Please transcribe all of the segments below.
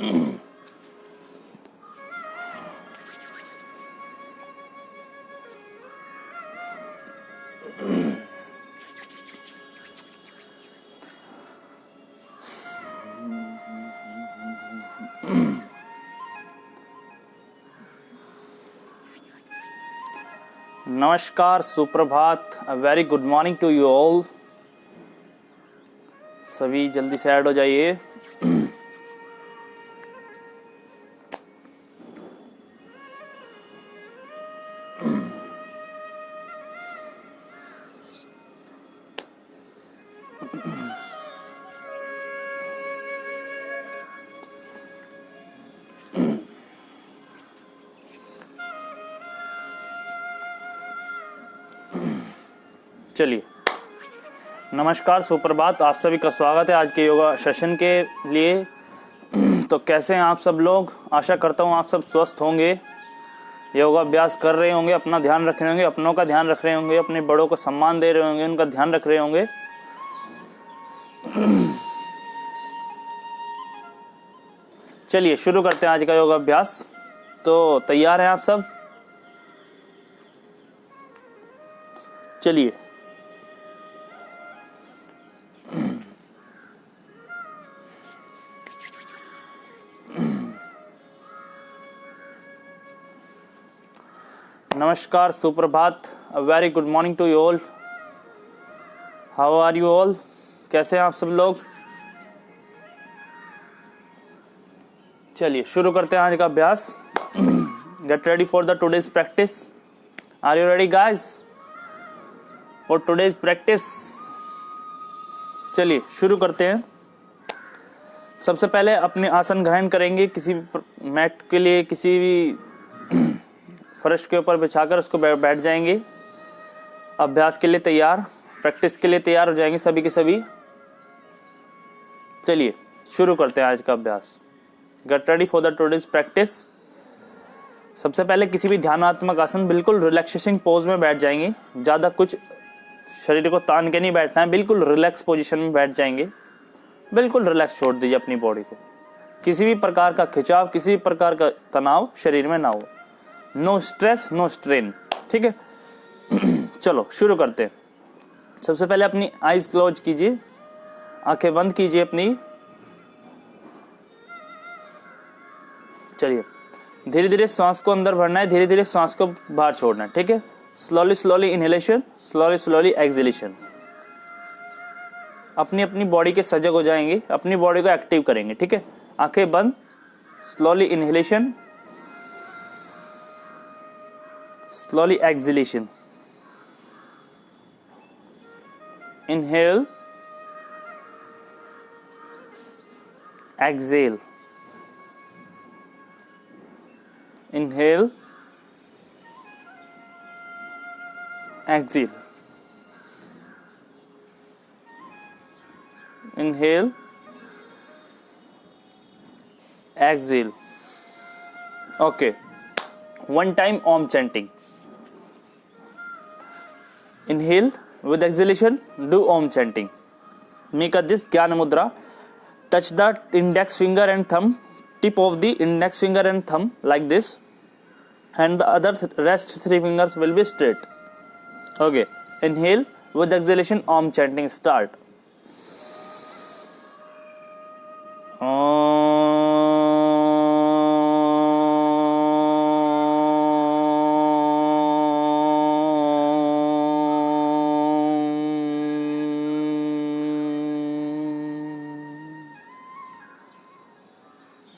नमस्कार, सुप्रभात, very good morning to you all. सभी जल्दी से ऐड हो जाइए। चलिए, नमस्कार, सुप्रभात, आप सभी का स्वागत है आज के योगा सेशन के लिए। तो कैसे हैं आप सब लोग? आशा करता हूँ आप सब स्वस्थ होंगे, योगा अभ्यास कर रहे होंगे, अपना ध्यान रख रहे होंगे, अपनों का ध्यान रख रहे होंगे, अपने बड़ों को सम्मान दे रहे होंगे, उनका ध्यान रख रहे होंगे। चलिए शुरू करते हैं आज का योगा अभ्यास। तो तैयार हैं आप सब? चलिए, नमस्कार, सुप्रभात, very good morning to you all. How are you all? कैसे हैं आप सब लोग? चलिए शुरू करते हैं आज का अभ्यास। Get ready for the today's practice. Are you ready guys for today's practice? चलिए शुरू करते हैं। सबसे पहले अपने आसन ग्रहण करेंगे। किसी भी मैट के लिए, किसी भी फर्श के ऊपर बिछाकर उसको बैठ जाएंगे। अभ्यास के लिए तैयार, प्रैक्टिस के लिए तैयार हो जाएंगे सभी के सभी। चलिए शुरू करते हैं आज का अभ्यास। Get ready for the today's practice. सबसे पहले किसी भी ध्यानात्मक आसन, बिल्कुल रिलैक्सेशन पोज में बैठ जाएंगे। ज़्यादा कुछ शरीर को तान के नहीं बैठना है, बिल्कुल रिलैक्स पोजीशन में बैठ जाएंगे। बिल्कुल रिलैक्स छोड़ दीजिए अपनी बॉडी को। किसी भी प्रकार का खिंचाव, किसी भी प्रकार का तनाव शरीर में ना हो। No stress, no strain. ठीक है, चलो शुरू करते हैं। सबसे पहले अपनी आईज क्लोज कीजिए, आंखें बंद कीजिए अपनी। चलिए, धीरे धीरे श्वास को अंदर भरना है, धीरे धीरे श्वास को बाहर छोड़ना है। ठीक है, slowly slowly inhalation, slowly slowly exhalation. अपनी अपनी बॉडी के सजग हो जाएंगे, अपनी बॉडी को एक्टिव करेंगे। ठीक है, आंखें बंद, slowly inhalation, slowly exhalation. Inhale, exhale. Inhale, exhale. Inhale, exhale. Okay, one time Om chanting. Inhale with exhalation, do Om chanting. Make a this Jnana Mudra. Touch the index finger and thumb, tip of the index finger and thumb like this, and the other rest 3 fingers will be straight. Okay. Inhale with exhalation, Om chanting start.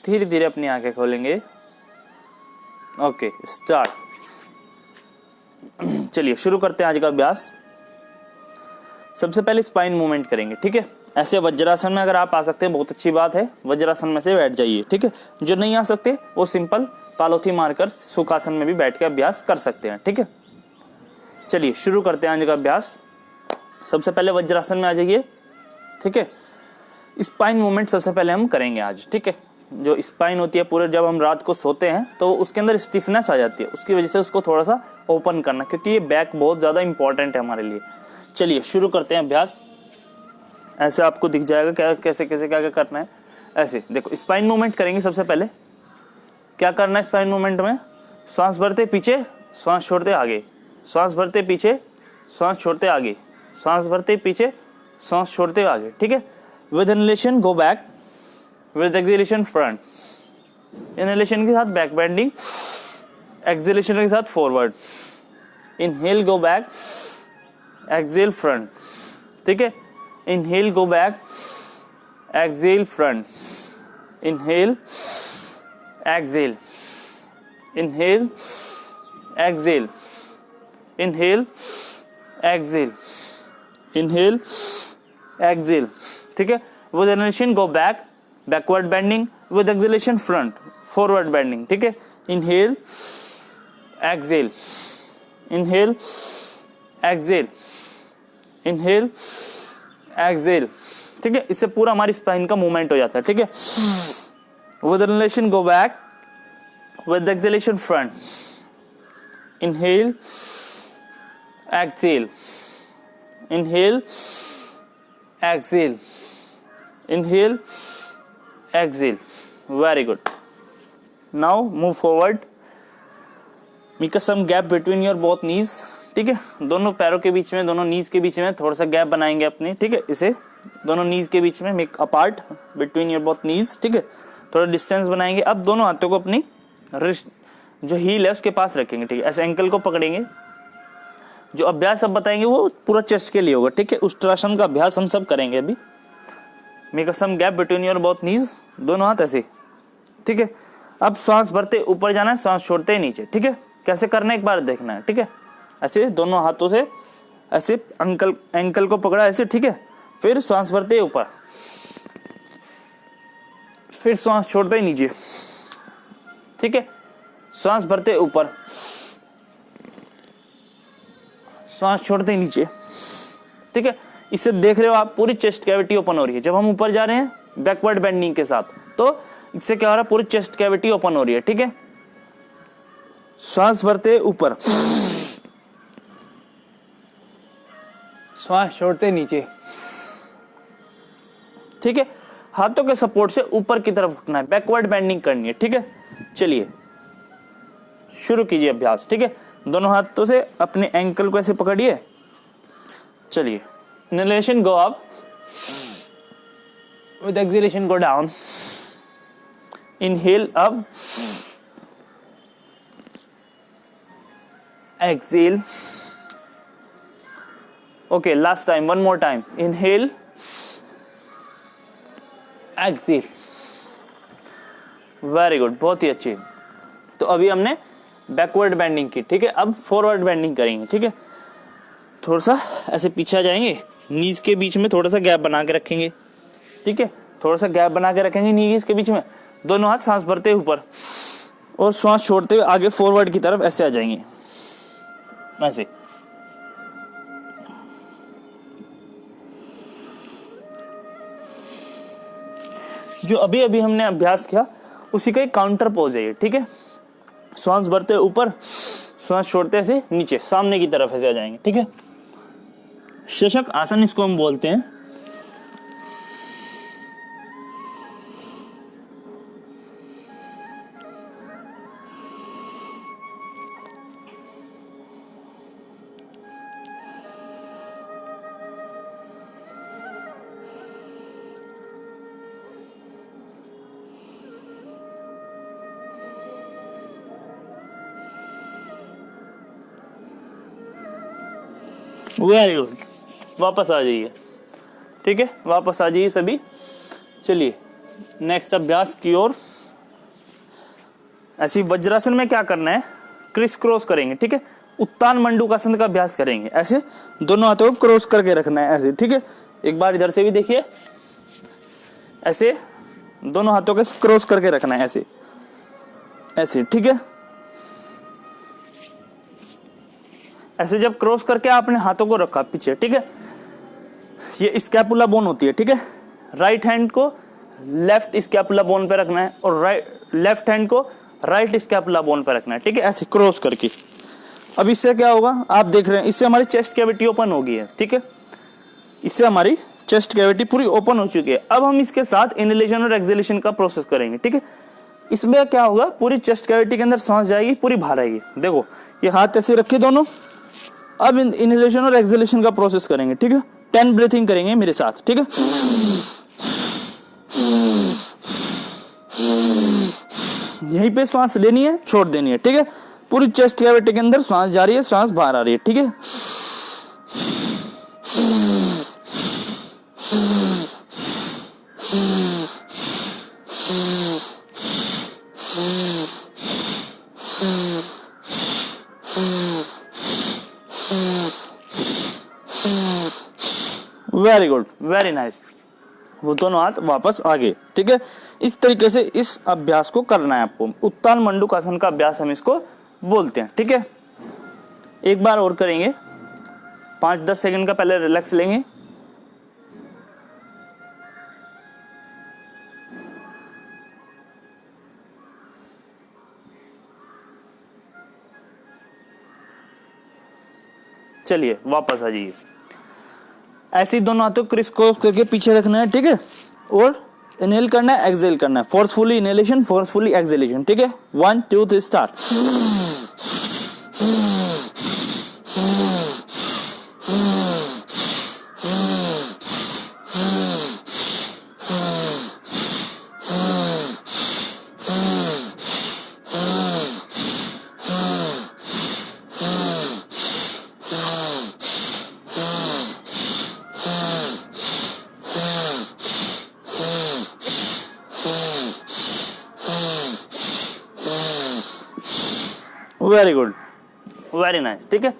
धीरे धीरे अपनी आंखें खोलेंगे। Okay, start. चलिए शुरू करते हैं आज का अभ्यास। सबसे पहले स्पाइन मूवमेंट करेंगे। ठीक है, ऐसे वज्रासन में अगर आप आ सकते हैं बहुत अच्छी बात है, वज्रासन में से बैठ जाइए। ठीक है, जो नहीं आ सकते वो सिंपल पालोथी मारकर सुखासन में भी बैठ के अभ्यास कर सकते हैं। ठीक है, चलिए शुरू करते हैं आज का अभ्यास। सबसे पहले वज्रासन में आ जाइए। ठीक है, स्पाइन मूवमेंट सबसे पहले हम करेंगे आज। ठीक है, जो स्पाइन होती है पूरे, जब हम रात को सोते हैं तो उसके अंदर स्टिफनेस आ जाती है, उसकी वजह से उसको थोड़ा सा ओपन करना, क्योंकि ये बैक बहुत ज़्यादा इंपॉर्टेंट है हमारे लिए। चलिए शुरू करते हैं अभ्यास। ऐसे आपको दिख जाएगा क्या कैसे कैसे क्या क्या करना है। ऐसे देखो स्पाइन मूवमेंट करेंगे। सबसे पहले क्या करना है स्पाइन मूवमेंट में, श्वास भरते पीछे, श्वास छोड़ते आगे, श्वास भरते पीछे, श्वास छोड़ते आगे, श्वास भरते पीछे, श्वास छोड़ते आगे, ठीक है। With inhalation go back, with exhalation front. Inhalation के साथ बैक बेंडिंग, एक्सहेलेशन के साथ forward. Inhale go back, exhale front, ठीक है। Inhale go back, exhale front, inhale exhale, inhale exhale, inhale exhale, inhale exhale, ठीक है। With inhalation go back, backward bending, with exhalation front, forward bending, ठीक है। Inhale exhale, inhale exhale, inhale exhale, ठीक है। इससे पूरा हमारी स्पाइन का मूवमेंट हो जाता है, ठीक है। With inhalation go back, with exhalation front, inhale exhale, inhale exhale, inhale exhale, very good. Now move forward, make some gap between your both knees, ठीक है। दोनों पैरों के बीच में, दोनों नीज के बीच में थोड़ा सा गैप बनाएंगे अपने, ठीक है। इसे दोनों नीज के बीच में make apart between your both knees, ठीक है। थोड़ा डिस्टेंस बनाएंगे। अब दोनों हाथों को अपनी रिस्ट जो हील है उसके पास रखेंगे, ठीक है। ऐसे एंकल को पकड़ेंगे। जो अभ्यास अब बताएंगे वो पूरा चेस्ट के लिए होगा, ठीक है। उष्ट्रासन का अभ्यास हम सब करेंगे अभी। Make some gap between your both knees, दोनों हाथ ऐसे, ठीक है। अब श्वास भरते ऊपर जाना है, श्वास छोड़ते नीचे, ठीक है। कैसे करना है एक बार देखना है, ठीक है। ऐसे दोनों हाथों से ऐसे एंकल को पकड़ा ऐसे, ठीक है। फिर श्वास भरते ऊपर, फिर श्वास छोड़ते नीचे, ठीक है। श्वास भरते ऊपर, श्वास छोड़ते नीचे, ठीक है। इससे देख रहे हो आप पूरी चेस्ट कैविटी ओपन हो रही है। जब हम ऊपर जा रहे हैं बैकवर्ड बेंडिंग के साथ, तो इससे क्या हो रहा है, पूरी चेस्ट कैविटी ओपन हो रही है, ठीक है। श्वास भरते ऊपर, श्वास छोड़ते नीचे, ठीक है। हाथों के सपोर्ट से ऊपर की तरफ उठना है, बैकवर्ड बेंडिंग करनी है, ठीक है। चलिए शुरू कीजिए अभ्यास, ठीक है। दोनों हाथों से अपने एंकल को ऐसे पकड़िए। चलिए inhalation go up, with exhalation go down. Inhale up, exhale, okay, last time, one more time, inhale, exhale, very good, बहुत ही अच्छी। तो अभी हमने बैकवर्ड बेंडिंग की, ठीक है। अब फॉरवर्ड बेंडिंग करेंगे, ठीक है। थोड़ा सा ऐसे पीछे आ जाएंगे, नीज के बीच में थोड़ा सा गैप बना के रखेंगे, ठीक है। थोड़ा सा गैप बना के रखेंगे नीज के बीच में। दोनों हाथ सांस भरते ऊपर और श्वास छोड़ते हुए आगे फॉरवर्ड की तरफ ऐसे आ जाएंगे, ऐसे। जो अभी अभी हमने अभ्यास किया उसी का एक काउंटर पोज है ये, ठीक है। श्वास भरते ऊपर, श्वास छोड़ते से नीचे, सामने की तरफ ऐसे आ जाएंगे, ठीक है। शशक आसन इसको हम बोलते हैं। वेरी गुड, वापस आ जाइए, ठीक है। वापस आ जाइए सभी। चलिए नेक्स्ट अभ्यास की ओर। ऐसी वज्रासन में क्या करना है, क्रिस क्रॉस करेंगे, ठीक है। उत्तान मंडूकासन का अभ्यास करेंगे। ऐसे दोनों हाथों को क्रॉस करके रखना है, ऐसे, ठीक है। एक बार इधर से भी देखिए, ऐसे दोनों हाथों के क्रॉस करके रखना है, ऐसे ऐसे, ठीक है। ऐसे जब क्रॉस करके आपने हाथों को रखा पीछे, ठीक है। ये स्कैपुला बोन होती है, ठीक है। राइट हैंड को लेफ्ट स्कैपुला बोन पे रखना है और लेफ्ट हैंड को राइट स्कैपुला बोन पे रखना है, ठीक है। ऐसे क्रॉस करके। अब इससे क्या होगा, आप देख रहे हैं, इससे हमारी चेस्ट कैविटी ओपन होगी है, ठीक है। इससे हमारी चेस्ट कैविटी पूरी ओपन हो चुकी है। अब हम इसके साथ इनहेलेशन और एक्सहेलेशन का प्रोसेस करेंगे, ठीक है। इसमें क्या होगा, पूरी चेस्ट कैविटी के अंदर सांस जाएगी, पूरी बाहर आएगी। देखो ये हाथ ऐसे रखे दोनों। अब इनहेलेशन और एक्सहेलेशन का प्रोसेस करेंगे, ठीक है। 10 ब्रीथिंग करेंगे मेरे साथ, ठीक है। यहीं पे सांस लेनी है, छोड़ देनी है, ठीक है। पूरी चेस्ट कैविटी के अंदर सांस जा रही है, सांस बाहर आ रही है, ठीक है। Very good, very nice. वो दोनों हाथ वापस आगे, ठीक है। इस तरीके से इस अभ्यास को करना है आपको। उत्तान मंडूकासन का अभ्यास हम इसको बोलते हैं, ठीक है। एक बार और करेंगे, 5-10 सेकंड का पहले रिलैक्स लेंगे। चलिए वापस आ जाइए। ऐसे ही दोनों हाथों क्रिस क्रॉस करके पीछे रखना है, ठीक है। और इनहेल करना है, एक्सहेल करना है। फोर्सफुली इनहेलेशन, फोर्सफुली एक्सहेलेशन, ठीक है। 1 2 3 start. Very good, very nice, ठीक है।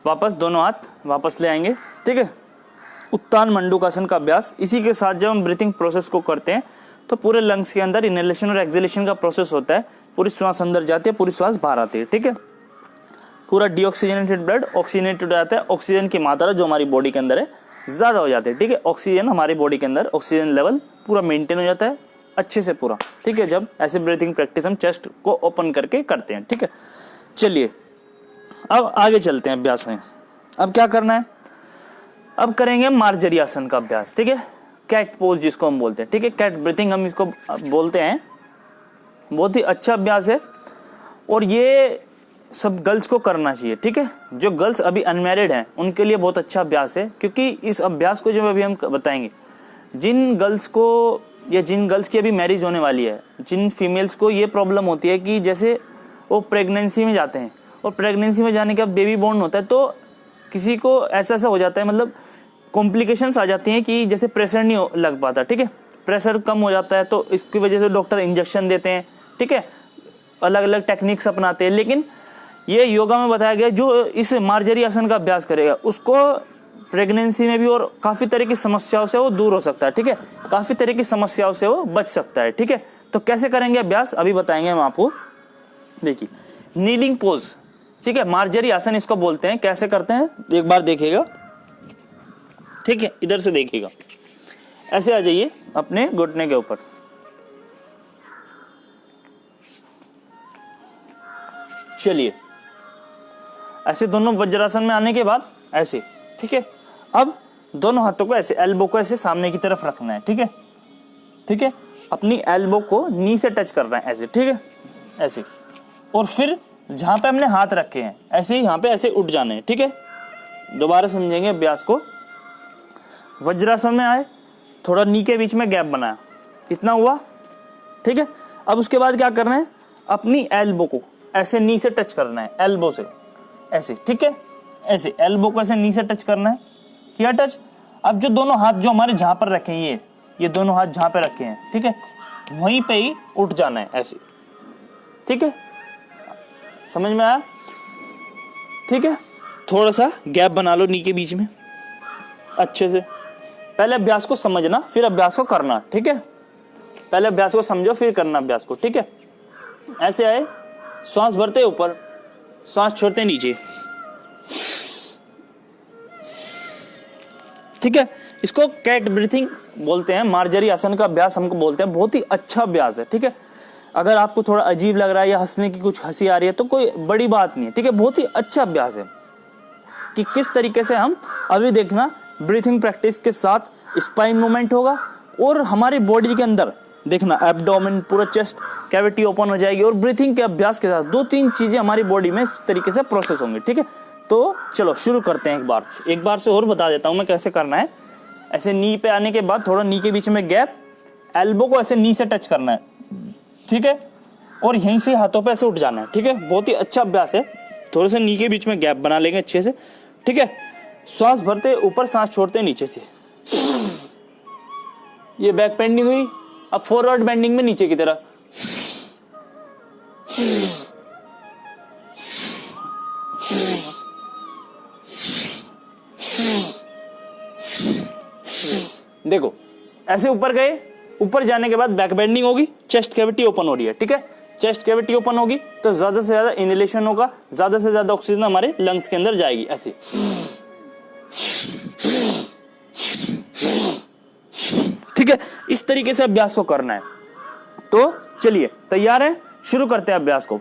वापस दोनों हाथ वापस ले आएंगे, ठीक है। उत्तान मंडूकासन का अभ्यास। इसी के साथ जब हम ब्रीथिंग प्रोसेस को करते हैं तो पूरे लंग्स के अंदर इनहेलेशन और एक्सहेलेशन का प्रोसेस होता है। पूरी श्वास अंदर जाती है, पूरी श्वास बाहर आती है, ठीक है। पूरा डीऑक्सीजनेटेड ब्लड ऑक्सीजनेटेड हो जाता है। ऑक्सीजन की मात्रा जो हमारी बॉडी के अंदर है ज्यादा हो जाती है, ठीक है। ऑक्सीजन हमारी बॉडी के अंदर ऑक्सीजन लेवल पूरा मेंटेन हो जाता है अच्छे से पूरा, ठीक है। जब ऐसे ब्रीथिंग प्रैक्टिस हम चेस्ट को ओपन करके करते हैं, ठीक है। चलिए अब आगे चलते हैं अभ्यास में। अब क्या करना है, अब करेंगे मार्जरी आसन का अभ्यास, ठीक है। कैट पोज जिसको हम बोलते हैं, ठीक है। कैट ब्रीथिंग हम इसको बोलते हैं। बहुत ही अच्छा अभ्यास है और ये सब गर्ल्स को करना चाहिए, ठीक है। जो गर्ल्स अभी अनमैरिड हैं उनके लिए बहुत अच्छा अभ्यास है, क्योंकि इस अभ्यास को जो अभी हम बताएंगे, जिन गर्ल्स को या जिन गर्ल्स की अभी मैरिज होने वाली है, जिन फीमेल्स को ये प्रॉब्लम होती है कि जैसे वो प्रेगनेंसी में जाते हैं और प्रेगनेंसी में जाने के बाद बेबी बॉर्न होता है, तो किसी को ऐसा हो जाता है, मतलब कॉम्प्लिकेशंस आ जाती हैं कि जैसे प्रेशर नहीं लग पाता, ठीक है। प्रेशर कम हो जाता है तो इसकी वजह से डॉक्टर इंजेक्शन देते हैं, ठीक है। अलग अलग टेक्निक्स अपनाते हैं, लेकिन ये योगा में बताया गया जो इस मार्जरी आसन का अभ्यास करेगा उसको प्रेगनेंसी में भी और काफी तरह की समस्याओं से वो दूर हो सकता है, ठीक है। काफी तरह की समस्याओं से वो बच सकता है, ठीक है। तो कैसे करेंगे अभ्यास अभी बताएंगे हम आपको। देखिए नीलिंग पोज, ठीक है। मार्जरी आसन इसको बोलते हैं। कैसे करते हैं एक बार देखिएगा, ठीक है। इधर से देखिएगा, ऐसे आ जाइए अपने घुटने के ऊपर, चलिए ऐसे दोनों वज्रासन में आने के बाद ऐसे, ठीक है। अब दोनों हाथों को ऐसे, एल्बो को ऐसे सामने की तरफ रखना है, ठीक है, ठीक है। अपनी एल्बो को नी से टच करना है ऐसे, ठीक है, ऐसे। और फिर जहां पे हमने हाथ रखे हैं ऐसे ही यहाँ पे ऐसे उठ जाने हैं, ठीक है। दोबारा समझेंगे अभ्यास को। वज्रासन में आए, थोड़ा नी के बीच में गैप बनाया, इतना हुआ, ठीक है। अब उसके बाद क्या करना है, अपनी एल्बो को ऐसे नी से टच करना है, एल्बो से ऐसे, ठीक है। ऐसे एल्बो को ऐसे नी से टच करना है, किया टच। अब जो दोनों हाथ जो हमारे जहां पर रखे हैं, ये दोनों हाथ जहां पे रखे हैं, ठीक है, वहीं पे ही उठ जाना है ऐसे, ठीक है। समझ में आया, ठीक है। थोड़ा सा गैप बना लो नी के बीच में अच्छे से। पहले अभ्यास को समझना फिर अभ्यास को करना, ठीक है। पहले अभ्यास को समझो फिर करना अभ्यास को, ठीक है। ऐसे आए, श्वास भरते ऊपर, श्वास छोड़ते नीचे, ठीक है। इसको कैट ब्रीथिंग बोलते हैं। मार्जरी आसन का अभ्यास हमको बोलते हैं। बहुत ही अच्छा अभ्यास है, ठीक है। अगर आपको थोड़ा अजीब लग रहा है या हंसने की कुछ हंसी आ रही है तो कोई बड़ी बात नहीं है, ठीक है। बहुत ही अच्छा अभ्यास है कि किस तरीके से हम, अभी देखना ब्रीथिंग प्रैक्टिस के साथ स्पाइन मूवमेंट होगा और हमारी बॉडी के अंदर देखना एब्डोमेन पूरा चेस्ट कैविटी ओपन हो जाएगी और ब्रीथिंग के अभ्यास के साथ 2-3 चीजें हमारी बॉडी में इस तरीके से प्रोसेस होंगी। ठीक है, तो चलो शुरू करते हैं। एक बार से और बता देता हूं मैं कैसे करना है। ऐसे नी पे आने के बाद थोड़ा नी के बीच में गैप, एल्बो को ऐसे नी से टच करना है। ठीक है, और यहीं से हाथों पे ऐसे उठ जाना है। ठीक है, बहुत ही अच्छा अभ्यास है। थोड़े से नी के बीच में गैप बना लेंगे अच्छे से। ठीक है, श्वास भरते ऊपर, सांस छोड़ते नीचे से। ये बैक बेंडिंग हुई। अब फॉरवर्ड बेंडिंग में नीचे की तरफ। देखो ऐसे ऊपर गए, ऊपर जाने के बाद बैक बेंडिंग होगी, चेस्ट कैविटी ओपन हो रही है। ठीक है, चेस्ट कैविटी ओपन होगी तो ज्यादा से ज्यादा इनहेलेशन होगा, ज्यादा से ज्यादा ऑक्सीजन हमारे लंग्स के अंदर जाएगी। ऐसे ठीक है, इस तरीके से अभ्यास को करना है। तो चलिए तैयार है, शुरू करते हैं अभ्यास को।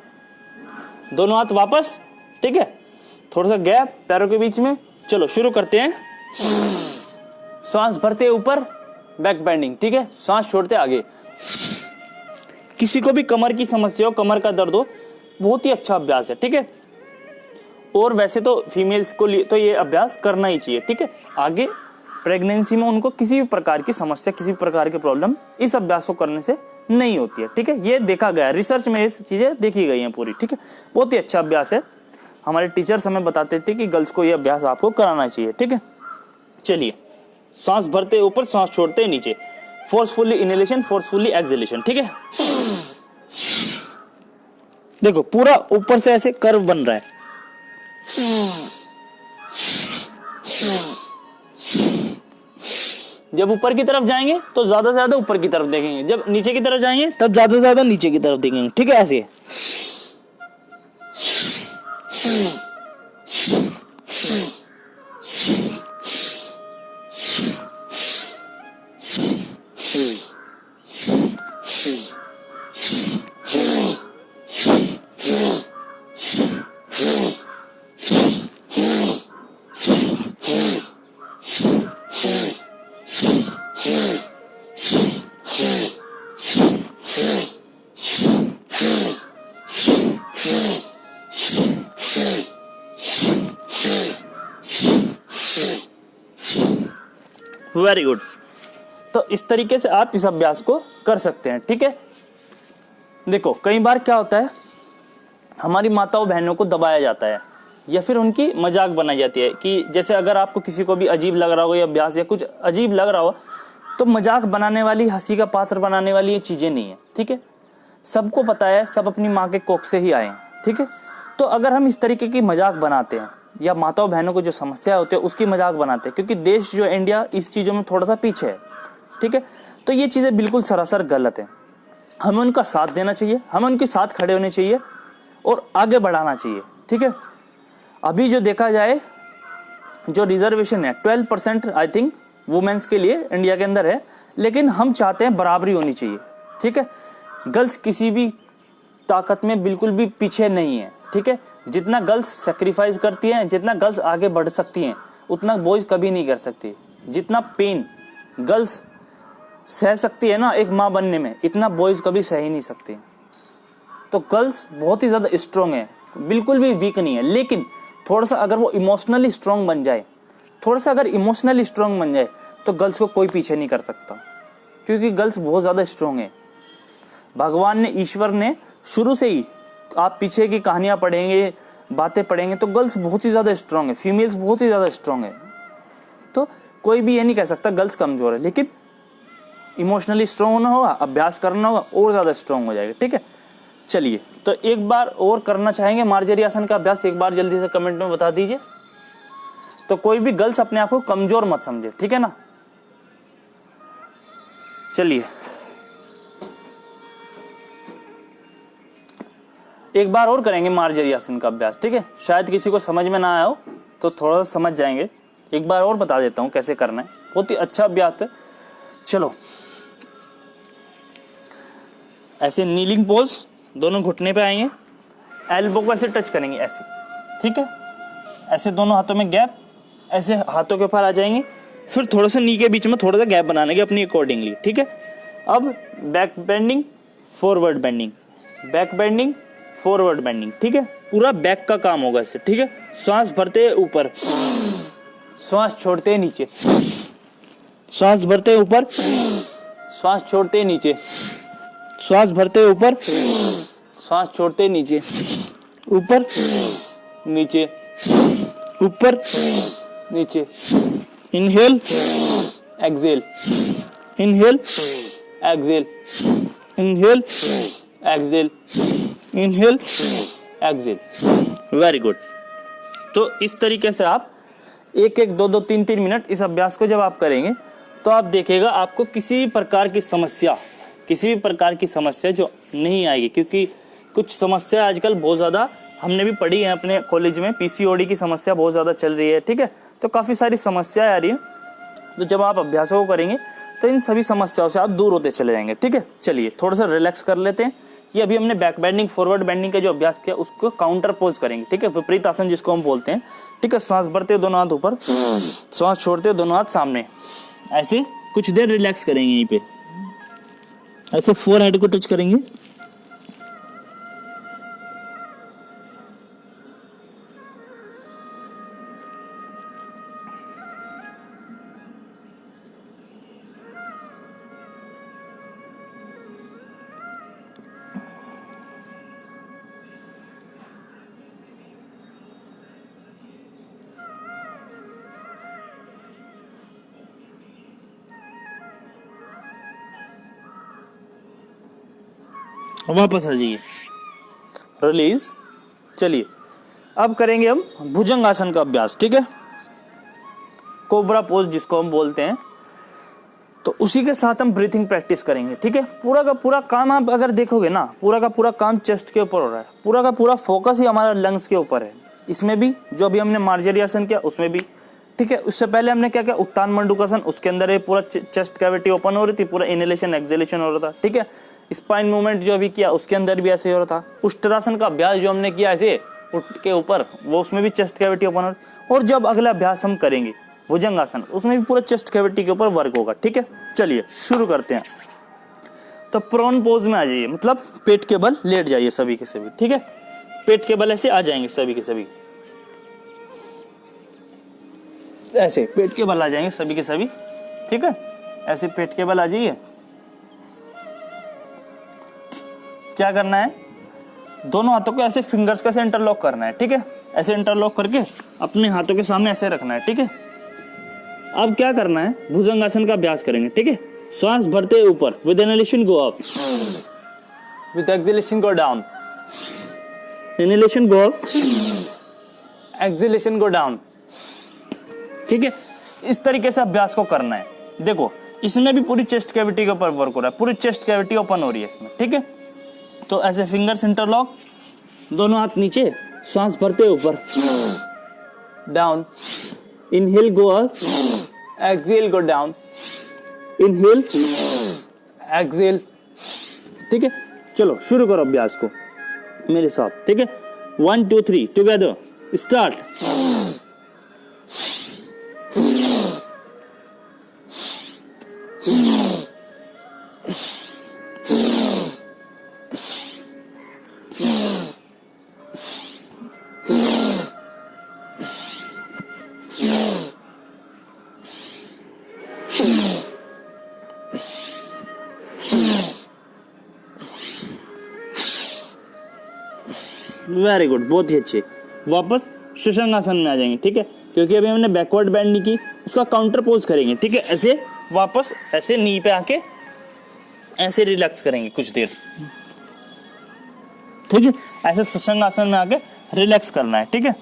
दोनों हाथ वापस। ठीक है, थोड़ा सा गैप पैरों के बीच में। चलो शुरू करते हैं। सांस भरते ऊपर, बैक बेंडिंग। ठीक है, सांस छोड़ते आगे। किसी को भी कमर की समस्या हो, कमर का दर्द हो, बहुत ही अच्छा अभ्यास है। ठीक है, और वैसे तो फीमेल्स को लिए तो ये अभ्यास करना ही चाहिए। ठीक है, आगे प्रेगनेंसी में उनको किसी भी प्रकार की समस्या, किसी भी प्रकार की प्रॉब्लम इस अभ्यास को करने से नहीं होती है। ठीक है, ये देखा गया है, रिसर्च में ये चीजें देखी गई हैं पूरी। ठीक है, बहुत ही अच्छा अभ्यास है। हमारे टीचर्स हमें बताते थे कि गर्ल्स को ये अभ्यास आपको कराना चाहिए। ठीक है, चलिए सांस भरते ऊपर, सांस छोड़ते नीचे। Forcefully inhalation, forcefully exhalation. ठीक है, देखो पूरा ऊपर से ऐसे कर्व बन रहा है। जब ऊपर की तरफ जाएंगे तो ज्यादा से ज्यादा ऊपर की तरफ देखेंगे, जब नीचे की तरफ जाएंगे तब ज्यादा से ज्यादा नीचे की तरफ देखेंगे। ठीक है, ऐसे वेरी गुड। तो इस तरीके से आप इस अभ्यास को कर सकते हैं। ठीक है, देखो कई बार क्या होता है, हमारी माताओं बहनों को दबाया जाता है या फिर उनकी मजाक बनाई जाती है कि जैसे अगर आपको किसी को भी अजीब लग रहा हो ये अभ्यास या कुछ अजीब लग रहा हो तो मजाक बनाने वाली, हंसी का पात्र बनाने वाली ये चीजें नहीं है। ठीक है, सबको पता है, सब अपनी माँ के कोख से ही आए हैं। ठीक है, तो अगर हम इस तरीके की मजाक बनाते हैं या माताओं बहनों को जो समस्या होती है उसकी मजाक बनाते हैं, क्योंकि देश जो इंडिया इस चीजों में थोड़ा सा पीछे है। ठीक है, तो ये चीजें बिल्कुल सरासर गलत है। हमें उनका साथ देना चाहिए, हमें उनके साथ खड़े होने चाहिए और आगे बढ़ाना चाहिए। ठीक है, अभी जो देखा जाए जो रिजर्वेशन है 12% आई थिंक वुमेन्स के लिए इंडिया के अंदर है, लेकिन हम चाहते हैं बराबरी होनी चाहिए। ठीक है, गर्ल्स किसी भी ताकत में बिल्कुल भी पीछे नहीं है। ठीक है, जितना गर्ल्स सेक्रीफाइस करती हैं, जितना गर्ल्स आगे बढ़ सकती हैं, उतना बॉयज कभी नहीं कर सकती। जितना पेन गर्ल्स सह सकती है ना एक माँ बनने में, इतना बॉयज कभी सह ही नहीं सकती। तो गर्ल्स बहुत ही ज्यादा स्ट्रांग है, बिल्कुल भी वीक नहीं है। लेकिन थोड़ा सा अगर वो इमोशनली स्ट्रांग बन जाए, थोड़ा सा अगर इमोशनली स्ट्रांग बन जाए तो गर्ल्स को कोई पीछे नहीं कर सकता, क्योंकि गर्ल्स बहुत ज्यादा स्ट्रांग है। भगवान ने, ईश्वर ने शुरू से ही, आप पीछे की कहानियां पढ़ेंगे, बातें पढ़ेंगे तो गर्ल्स बहुत ही ज्यादा स्ट्रांग है, फीमेल्स बहुत ही ज्यादा स्ट्रांग है। तो कोई भी ये नहीं कह सकता गर्ल्स कमजोर है, लेकिन इमोशनली स्ट्रांग होना होगा, अभ्यास करना होगा और ज्यादा स्ट्रांग हो जाएगा। ठीक है, चलिए तो एक बार और करना चाहेंगे मार्जरी आसन का अभ्यास, एक बार जल्दी से कमेंट में बता दीजिए। तो कोई भी गर्ल्स अपने आप को कमजोर मत समझे, ठीक है ना। चलिए एक बार और करेंगे मार्जरी आसन का अभ्यास। ठीक है, शायद किसी को समझ में ना आया हो तो थोड़ा सा समझ जाएंगे। एक बार और बता देता हूं कैसे करना है, बहुत ही अच्छा अभ्यास है। चलो ऐसे नीलिंग पोज, दोनों घुटने पे आएंगे, एल्बो को ऐसे टच करेंगे ऐसे। ठीक है, ऐसे दोनों हाथों में गैप, ऐसे हाथों के ऊपर आ जाएंगे, फिर थोड़ा सा नी के बीच में थोड़ा सा गैप बनाने के अपनी अकॉर्डिंगली, ठीक है। अब back bending, forward bending, back bending, forward bending, ठीक है। पूरा बैक का काम होगा इससे, ठीक है। श्वास भरते ऊपर, श्वास छोड़ते नीचे, श्वास भरते ऊपर, श्वास छोड़ते नीचे, श्वास भरते ऊपर, श्वास छोड़ते नीचे, ऊपर नीचे, ऊपर नीचे, inhale exhale, inhale exhale, inhale exhale, inhale exhale. Very good. तो इस तरीके से आप 1-1, 2-2, 3-3 मिनट इस अभ्यास को जब आप करेंगे तो आप देखिएगा आपको किसी भी प्रकार की समस्या, किसी भी प्रकार की समस्या जो नहीं आएगी, क्योंकि कुछ समस्या आजकल बहुत ज़्यादा हमने भी पढ़ी है अपने कॉलेज में, पीसीओडी की समस्या बहुत ज़्यादा चल रही है, ठीक है। तो काफ़ी सारी समस्याएं आ रही हैं, तो जब आप अभ्यासों को करेंगे तो इन सभी समस्याओं से आप दूर होते चले जाएंगे, ठीक है। चलिए थोड़ा सा रिलैक्स कर लेते हैं। ये अभी हमने बैक बेंडिंग, फॉरवर्ड बेंडिंग का जो अभ्यास किया उसको काउंटर पोज करेंगे, ठीक है, विपरीत आसन जिसको हम बोलते हैं, ठीक है। श्वास भरते दोनों हाथ ऊपर, श्वास छोड़ते दोनों हाथ सामने, ऐसे कुछ देर रिलैक्स करेंगे। यहीं पे ऐसे फोरहेड को टच करेंगे, वापस आ जाइए, रिलीज। चलिए अब करेंगे हम भुजंगासन का अभ्यास, ठीक है, कोबरा पोज जिसको हम बोलते हैं। तो उसी के साथ हम ब्रीथिंग प्रैक्टिस करेंगे, ठीक है। पूरा का पूरा काम आप अगर देखोगे ना, पूरा का पूरा काम चेस्ट के ऊपर हो रहा है, पूरा का पूरा फोकस ही हमारा लंग्स के ऊपर है। इसमें भी जो अभी हमने मार्जरी आसन किया उसमें भी, ठीक है। उससे पहले हमने क्या किया, उत्तान मंडूकासन, उसके अंदर ये पूरा चेस्ट कैविटी ओपन हो रही थी, पूरा इनहेलेशन एक्सहेलेशन हो रहा था, ठीक है। स्पाइन मूवमेंट जो अभी किया उसके अंदर भी ऐसे हो रहा था। उष्ट्रासन का अभ्यास जो हमने किया ऐसे उठ के ऊपर, वो उसमें भी चेस्ट कैविटी ओपन हो रही। और जब अगला अभ्यास हम करेंगे भुजंगासन, उसमें भी पूरा चेस्ट कैविटी के ऊपर वर्क होगा, ठीक है। चलिए शुरू करते हैं। तो प्रोन पोज में आ जाइए, मतलब पेट के बल लेट जाइए सभी के सभी, ठीक है। पेट के बल ऐसे आ जाएंगे सभी के सभी, ऐसे पेट के बल आ जाएंगे सभी के सभी, ठीक है। ऐसे पेट के बल आ जाइए। क्या करना है, दोनों हाथों को ऐसे फिंगर्स को ऐसे इंटरलॉक करना है, ठीक है। ऐसे इंटरलॉक करके अपने हाथों के सामने ऐसे रखना है, ठीक है। अब क्या करना है, भुजंगासन का अभ्यास करेंगे, ठीक है। श्वास भरते ऊपर, with inhalation go up, with exhalation go down, inhalation go up, exhalation go down, ठीक है। इस तरीके से अभ्यास को करना है। देखो इसमें भी पूरी चेस्ट कैविटी के ऊपर वर्क हो रहा है, पूरी चेस्ट कैविटी ओपन हो रही है इसमें, ठीक है। तो ऐसे फिंगर्स इंटरलॉक, दोनों हाथ नीचे, श्वास भरते ऊपर, down, inhale go up, exhale go down, inhale exhale, ठीक है। चलो शुरू करो अभ्यास को मेरे साथ, ठीक है। 1 2 3 टुगेदर स्टार्ट। वेरी गुड, बहुत ही अच्छे। वापस शशांकासन में आ जाएंगे, ठीक है, क्योंकि अभी हमने बैकवर्ड बेंड नहीं की, उसका काउंटर पोज करेंगे, ठीक है। ऐसे वापस ऐसे नी पे आके ऐसे रिलैक्स करेंगे कुछ देर, ठीक है। ऐसे शशांकासन में आके रिलैक्स करना है, ठीक है।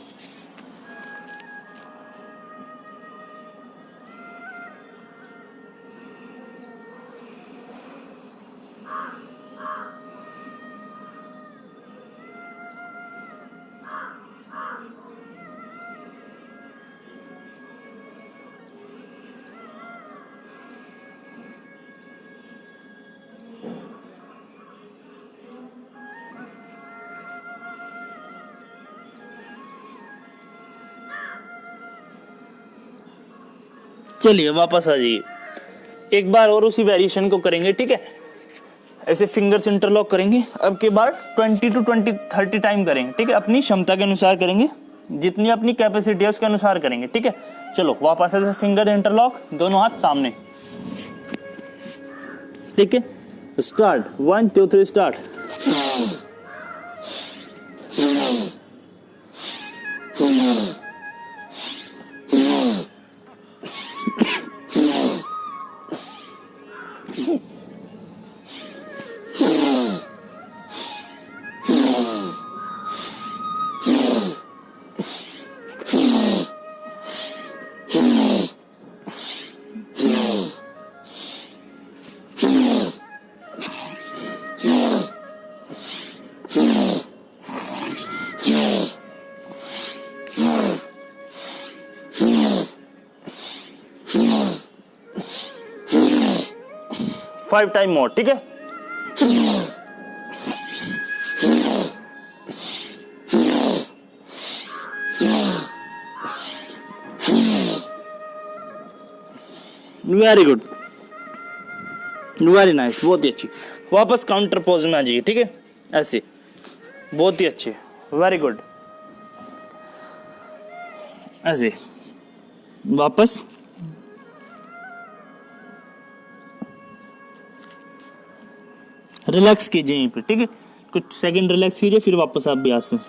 चलिए वापस आ जाइए, एक बार और उसी वेरिएशन को करेंगे, ठीक है। ऐसे फिंगर्स इंटरलॉक करेंगे, अब के बाद 20 to 30 टाइम करेंगे, ठीक है। अपनी क्षमता के अनुसार करेंगे, जितनी अपनी कैपेसिटी है उसके अनुसार करेंगे, ठीक है। चलो वापस ऐसे फिंगर इंटरलॉक, दोनों हाथ सामने, ठीक है। Start, 1 2 3 start. Five time more, ठीक है। वेरी गुड, वेरी नाइस, बहुत ही अच्छी। वापस काउंटर पोज में आ जाइए, ठीक है, ऐसे, बहुत ही अच्छे, वेरी गुड। ऐसे वापस, रिलैक्स कीजिए यहीं पे, ठीक है। कुछ सेकंड रिलैक्स कीजिए, फिर वापस आप अभ्यास में।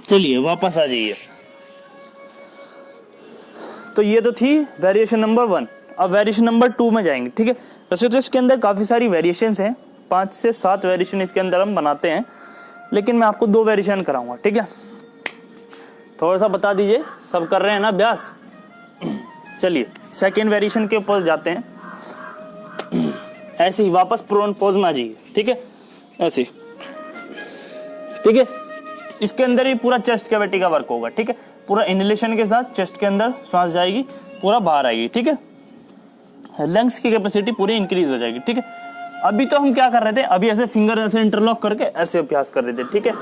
चलिए वापस आ जाइए। तो ये तो थी वेरिएशन नंबर 1। अब वेरिएशन नंबर 2 में जाएंगे, ठीक है। वैसे तो इसके अंदर काफ़ी सारी वेरिएशंस हैं, 5 से 7 वेरिएशन इसके अंदर हम बनाते हैं, लेकिन मैं आपको 2 वेरिएशन कराऊंगा, ठीक है। थोड़ा सा बता दीजिए, सब कर रहे हैं ना अभ्यास। चलिए सेकेंड वेरिएशन के ऊपर जाते हैं। ऐसे ही वापस प्रोन पोज में आ जाइए, ठीक है, ऐसे, ठीक है। इसके अंदर ही पूरा चेस्ट कैविटी का वर्क होगा, ठीक है। पूरा इनहेलेशन के साथ चेस्ट के अंदर सांस जाएगी, पूरा बाहर आएगी, ठीक है। लंग्स की कैपेसिटी पूरी इंक्रीज हो जाएगी, ठीक है। अभी तो हम क्या कर रहे थे, अभी ऐसे फिंगर ऐसे इंटरलॉक करके ऐसे अभ्यास कर रहे थे, ठीक है।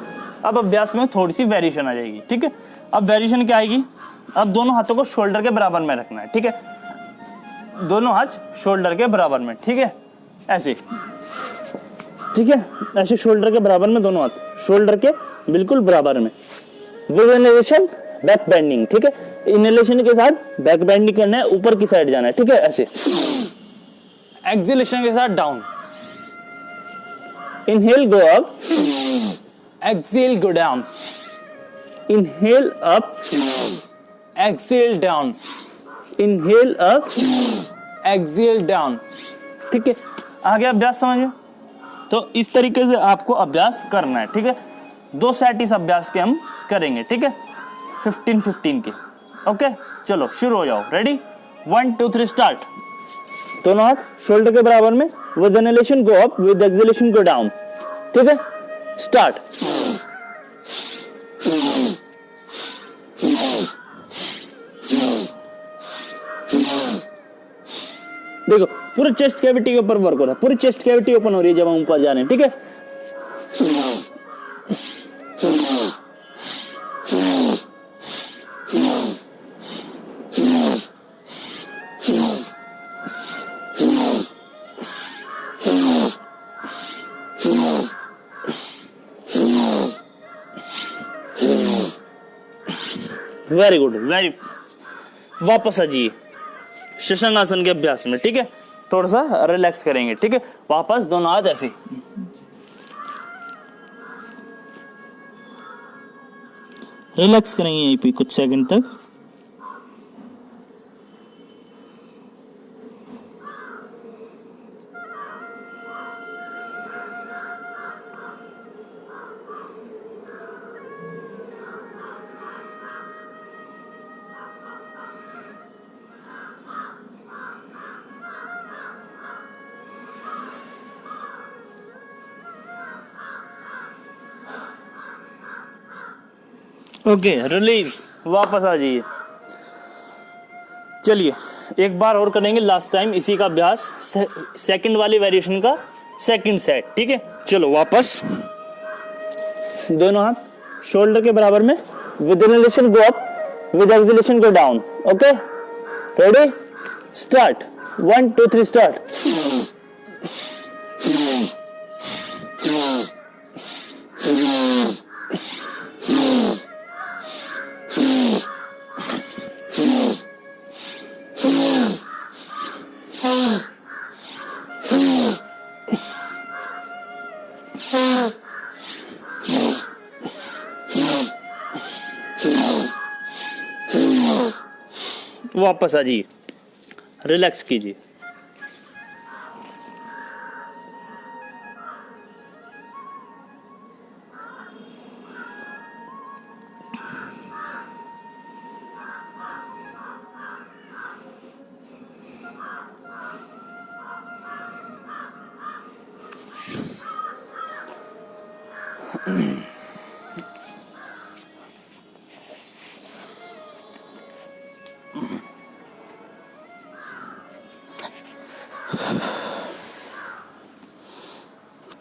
अब अभ्यास में थोड़ी सी वेरिएशन आ जाएगी, ठीक है। अब वेरिएशन क्या आएगी, अब दोनों हाथों को शोल्डर के बराबर में रखना है, ठीक है। दोनों हाथ शोल्डर के बराबर में, ठीक है, ऐसे, ठीक है। ऐसे शोल्डर के बराबर में, दोनों हाथ शोल्डर के बिल्कुल बराबर में। विद इनहेलेशन बैक बेंडिंग, ठीक है। इनहेलेशन के साथ बैक बेंडिंग करना है, ऊपर की साइड जाना है, ठीक है, ऐसे। एक्सहेलेशन के साथ down, inhale go up, exhale go down, inhale up, exhale down, inhale up, exhale down, ठीक है। आगे अभ्यास समझिए। तो इस तरीके से आपको अभ्यास करना है, ठीक है। 2 सेट इस अभ्यास के हम करेंगे, ठीक है, 15-15 के। ओके, चलो शुरू हो जाओ, रेडी, 1 2 3 स्टार्ट। दोनों हाथ शोल्डर के बराबर में, with inhalation go up, with exhalation go down, ठीक है, स्टार्ट। देखो पूरे चेस्ट कैविटी के ऊपर वर्क हो रहा है, पूरी चेस्ट कैविटी ओपन हो रही है जब हम ऊपर जा रहे हैं, ठीक है। वेरी गुड, वेरी, वापस आ जाइए शशांक आसन के अभ्यास में, ठीक है। थोड़ा सा रिलैक्स करेंगे, ठीक है। वापस दोनों हाथ ऐसे, रिलैक्स करेंगे यहीं पे कुछ सेकंड तक। ओके, रिलीज, वापस आ जाइए। चलिए एक बार और करेंगे लास्ट टाइम इसी का अभ्यास, सेकंड वाली वेरिएशन का सेकंड सेट, ठीक है। चलो वापस, दोनों हाथ शोल्डर के बराबर में, with inhalation go up, with exhalation go down. Okay, ready, start, 1 2 3 start. वापस आ जाइए, रिलैक्स कीजिए।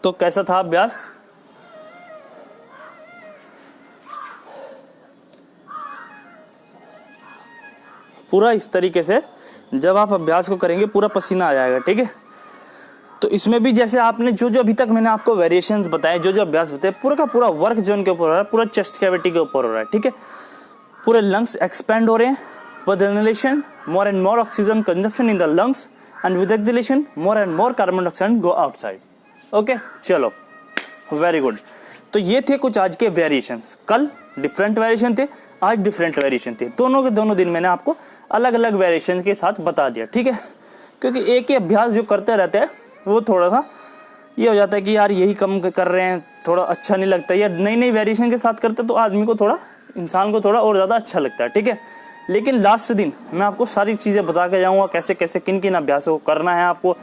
तो कैसा था अभ्यास? पूरा इस तरीके से जब आप अभ्यास को करेंगे पूरा पसीना आ जाएगा, ठीक है। तो इसमें भी जैसे आपने जो जो अभी तक मैंने आपको वेरिएशंस बताए, जो जो अभ्यास बताए, पूरा का पूरा वर्क जोन के ऊपर हो रहा है, पूरा चेस्ट कैविटी के ऊपर हो रहा है, ठीक है। पूरे लंग्स एक्सपेंड हो रहे हैं, with inhalation more and more oxygen consumption in the lungs, and with exhalation more and more carbon dioxide go outside. Okay, चलो वेरी गुड। तो ये थे कुछ आज के वेरिएशंस। कल डिफरेंट वेरिएशन थे, आज डिफरेंट वेरिएशन थे। दोनों के दोनों दिन मैंने आपको अलग अलग वेरिएशन के साथ बता दिया, ठीक है। क्योंकि एक ही अभ्यास जो करते रहते हैं वो थोड़ा सा ये हो जाता है कि यार यही कम कर रहे हैं, थोड़ा अच्छा नहीं लगता। या नई नई वेरिएशन के साथ करते तो आदमी को थोड़ा, इंसान को थोड़ा और ज़्यादा अच्छा लगता है, ठीक है। लेकिन लास्ट दिन मैं आपको सारी चीज़ें बता के जाऊँगा, कैसे कैसे किन किन अभ्यासों को करना है आपको,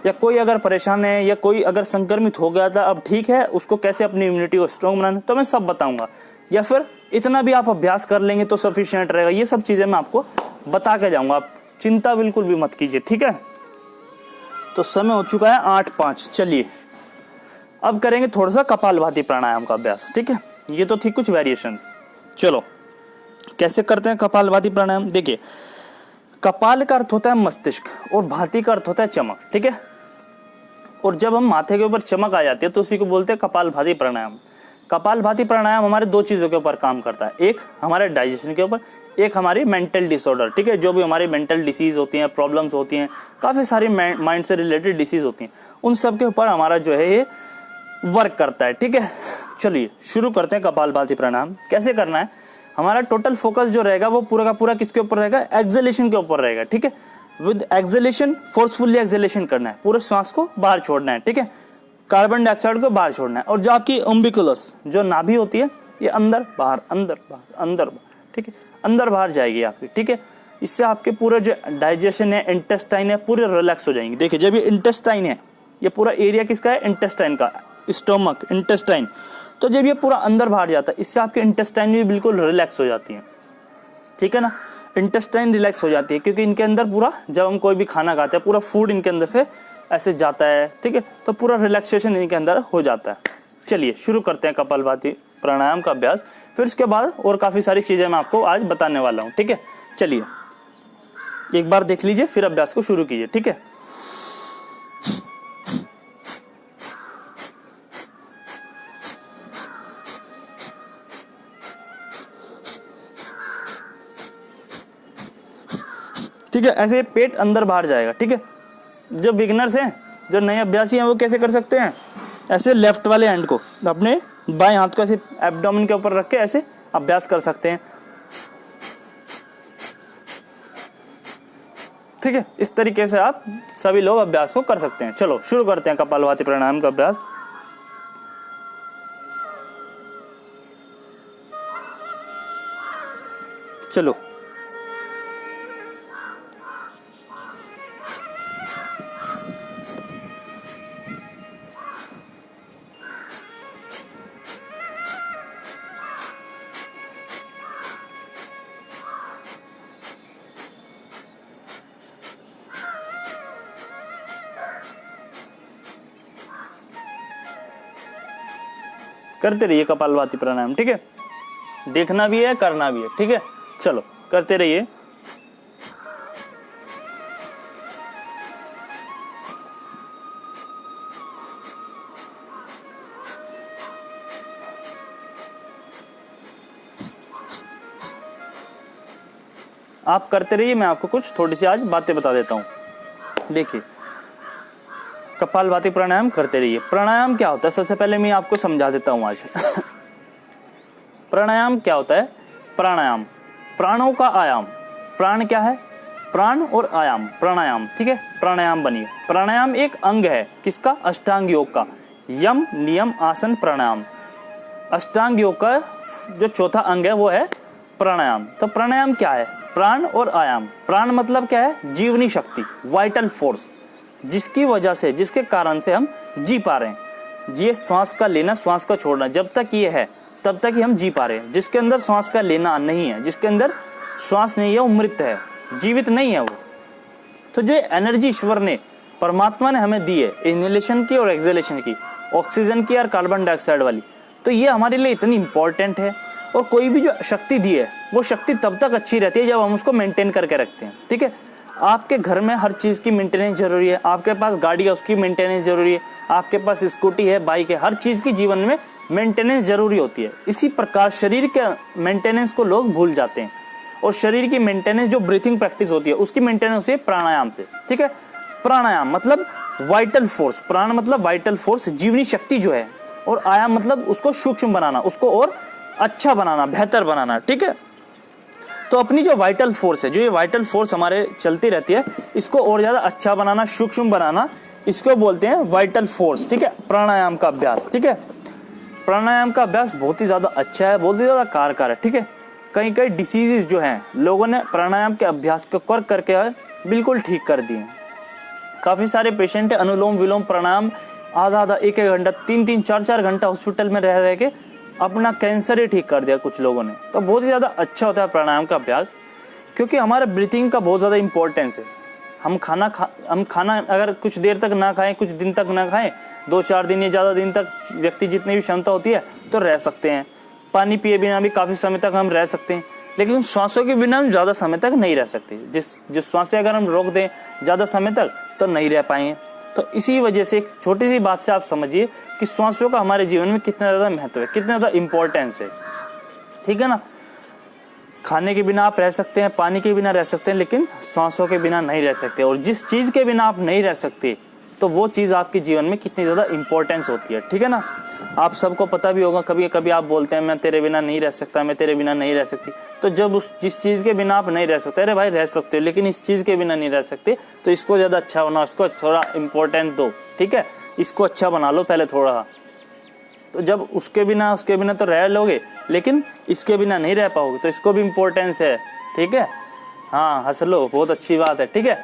या कोई अगर परेशान है या कोई अगर संक्रमित हो गया था अब ठीक है, उसको कैसे अपनी इम्यूनिटी को स्ट्रॉन्ग बनाना, तो मैं सब बताऊंगा। या फिर इतना भी आप अभ्यास कर लेंगे तो सफिशिएंट रहेगा, ये सब चीज़ें मैं आपको बता के जाऊंगा। आप चिंता बिल्कुल भी मत कीजिए, ठीक है। तो समय हो चुका है 8:05। चलिए अब करेंगे थोड़ा सा कपालभाति प्राणायाम का अभ्यास, ठीक है। ये तो थी कुछ वेरिएशन। चलो कैसे करते हैं कपालभाति प्राणायाम। देखिए, कपाल का अर्थ होता है मस्तिष्क और भाति का अर्थ होता है चमक, ठीक है। और जब हम माथे के ऊपर चमक आ जाती है तो उसी को बोलते हैं कपालभाति प्राणायाम। कपालभाति प्राणायाम हमारे दो चीज़ों के ऊपर काम करता है, एक हमारे डाइजेशन के ऊपर, एक हमारी मेंटल डिसऑर्डर, ठीक है। जो भी हमारी मेंटल डिसीज होती हैं, प्रॉब्लम्स होती हैं, काफ़ी सारी माइंड से रिलेटेड डिसीज होती हैं, उन सब के ऊपर हमारा जो है ये वर्क करता है, ठीक है। चलिए शुरू करते हैं कपालभाति प्राणायाम। कैसे करना है, हमारा टोटल फोकस जो रहेगा वो पूरा का पूरा किसके ऊपर रहेगा, एक्सहेलेशन के ऊपर रहेगा, ठीक है। विद एक्सहेलेशन फोर्सफुली एक्सहेलेशन करना है, पूरे श्वास को बाहर छोड़ना है, ठीक है। कार्बन डाइऑक्साइड को बाहर छोड़ना है। और जो आपकी उम्बिकुलस जो नाभि होती है, ये अंदर बाहर अंदर बाहर अंदर बाहर, ठीक है, अंदर बाहर जाएगी आपकी, ठीक है। इससे आपके पूरे जो डाइजेशन है, इंटेस्टाइन है, पूरे रिलैक्स हो जाएंगे। देखिए जब ये इंटेस्टाइन है, ये पूरा एरिया किसका है, इंटेस्टाइन का, स्टोमक इंटेस्टाइन। तो जब ये पूरा अंदर बाहर जाता है, इससे आपके इंटेस्टाइन भी बिल्कुल रिलैक्स हो जाती है, ठीक है ना। इंटेस्टाइन रिलैक्स हो जाती है क्योंकि इनके अंदर पूरा, जब हम कोई भी खाना खाते हैं, पूरा फूड इनके अंदर से ऐसे जाता है, ठीक है। तो पूरा रिलैक्सेशन इनके अंदर हो जाता है। चलिए शुरू करते हैं कपालभाति प्राणायाम का अभ्यास। फिर उसके बाद और काफ़ी सारी चीज़ें मैं आपको आज बताने वाला हूँ, ठीक है। चलिए एक बार देख लीजिए, फिर अभ्यास को शुरू कीजिए, ठीक है। ठीक है, ऐसे पेट अंदर बाहर जाएगा, ठीक है। जो बिगिनर्स हैं, जो नए अभ्यासी हैं, वो कैसे कर सकते हैं, ऐसे लेफ्ट वाले हैंड को अपने बाएं हाथ को ऐसे एब्डोमेन के ऊपर रख के ऐसे अभ्यास कर सकते हैं, ठीक है। इस तरीके से आप सभी लोग अभ्यास को कर सकते हैं। चलो शुरू करते हैं कपालभाति प्राणायाम का अभ्यास। चलो करते रहिए कपालभाति प्राणायाम, ठीक है। देखना भी है, करना भी है, ठीक है। चलो करते रहिए। आप करते रहिए, मैं आपको कुछ थोड़ी सी आज बातें बता देता हूं। देखिए कपालभाति प्राणायाम करते रहिए। प्राणायाम क्या होता है, सबसे पहले मैं आपको समझा देता हूं आज। प्राणायाम क्या होता है? प्राणायाम प्राणों का आयाम। प्राण क्या है? प्राण और आयाम, प्राणायाम, ठीक है। प्राणायाम बनिए। प्राणायाम एक अंग है किसका? अष्टांग योग का। यम, नियम, आसन, प्राणायाम। अष्टांग योग का जो चौथा अंग है वो है प्राणायाम। तो प्राणायाम क्या है? प्राण और आयाम। प्राण मतलब क्या है? जीवनी शक्ति, वाइटल फोर्स, जिसकी वजह से, जिसके कारण से हम जी पा रहे हैं। ये श्वास का लेना, श्वास का छोड़ना, जब तक ये है तब तक ही हम जी पा रहे हैं। जिसके अंदर श्वास का लेना नहीं है, जिसके अंदर श्वास नहीं है, वो मृत है, जीवित नहीं है वो। तो जो एनर्जी ईश्वर ने, परमात्मा ने हमें दी है, इनहेलेशन की और एक्सहेलेशन की, ऑक्सीजन की और कार्बन डाइऑक्साइड वाली, तो ये हमारे लिए इतनी इंपॉर्टेंट है। और कोई भी जो शक्ति दी है वो शक्ति तब तक अच्छी रहती है जब हम उसको मेंटेन करके रखते हैं, ठीक है। आपके घर में हर चीज़ की मेंटेनेंस जरूरी है। आपके पास गाड़ी है, उसकी मेंटेनेंस जरूरी है। आपके पास स्कूटी है, बाइक है, हर चीज़ की जीवन में मेंटेनेंस जरूरी होती है। इसी प्रकार शरीर के मेंटेनेंस को लोग भूल जाते हैं, और शरीर की मेंटेनेंस जो ब्रीथिंग प्रैक्टिस होती है उसकी मेंटेनेंस होती है प्राणायाम से, ठीक है। प्राणायाम मतलब वाइटल फोर्स, प्राण मतलब वाइटल फोर्स, जीवनी शक्ति जो है, और आयाम मतलब उसको सूक्ष्म बनाना, उसको और अच्छा बनाना, बेहतर बनाना, ठीक है। तो अपनी जो वाइटल फोर्स है, जो ये वाइटल फोर्स हमारे चलती रहती है, इसको और ज्यादा अच्छा बनाना, सूक्ष्म बनाना, इसको बोलते हैं वाइटल फोर्स, ठीक है। प्राणायाम का अभ्यास, ठीक है। प्राणायाम का अभ्यास बहुत ही ज्यादा अच्छा है, बहुत ही ज्यादा कारगर है, ठीक है। कई कई डिसीजेस जो हैं लोगों ने प्राणायाम के अभ्यास को कर करके बिल्कुल ठीक कर दिए। काफी सारे पेशेंट है, अनुलोम विलोम प्राणायाम आधा आधा, एक एक घंटा, 3-3, 4-4 घंटा हॉस्पिटल में रह रह के अपना कैंसर ही ठीक कर दिया कुछ लोगों ने। तो बहुत ही ज़्यादा अच्छा होता है प्राणायाम का अभ्यास, क्योंकि हमारे ब्रीथिंग का बहुत ज़्यादा इंपॉर्टेंस है। हम खाना अगर कुछ देर तक ना खाएं, कुछ दिन तक ना खाएं, 2-4 दिन या ज़्यादा दिन तक व्यक्ति जितनी भी क्षमता होती है तो रह सकते हैं। पानी पिए बिना भी काफ़ी समय तक हम रह सकते हैं, लेकिन श्वासों के बिना हम ज़्यादा समय तक नहीं रह सकते। जिस श्वासें अगर हम रोक दें ज़्यादा समय तक तो नहीं रह पाएंगे। तो इसी वजह से एक छोटी सी बात से आप समझिए कि श्वासों का हमारे जीवन में कितना ज़्यादा महत्व है, कितना ज़्यादा इंपॉर्टेंस है, ठीक है ना। खाने के बिना आप रह सकते हैं, पानी के बिना रह सकते हैं, लेकिन श्वासों के बिना नहीं रह सकते। और जिस चीज़ के बिना आप नहीं रह सकते, तो वो चीज़ आपके जीवन में कितनी ज़्यादा इंपॉर्टेंस होती है, ठीक है ना। आप सबको पता भी होगा, कभी कभी आप बोलते हैं मैं तेरे बिना नहीं रह सकता, मैं तेरे बिना नहीं रह सकती। तो जब जिस चीज़ के बिना आप नहीं रह सकते, अरे भाई रह सकते हो, लेकिन इस चीज़ के बिना नहीं रह सकते, तो इसको ज़्यादा अच्छा बनाओ, इसको थोड़ा इंपॉर्टेंट दो, ठीक है। इसको अच्छा बना लो पहले थोड़ा। तो जब उसके बिना तो रह लोगे, लेकिन इसके बिना नहीं रह पाओगे, तो इसको भी इंपॉर्टेंस है, ठीक है। हाँ, हंस लो, बहुत अच्छी बात है, ठीक है।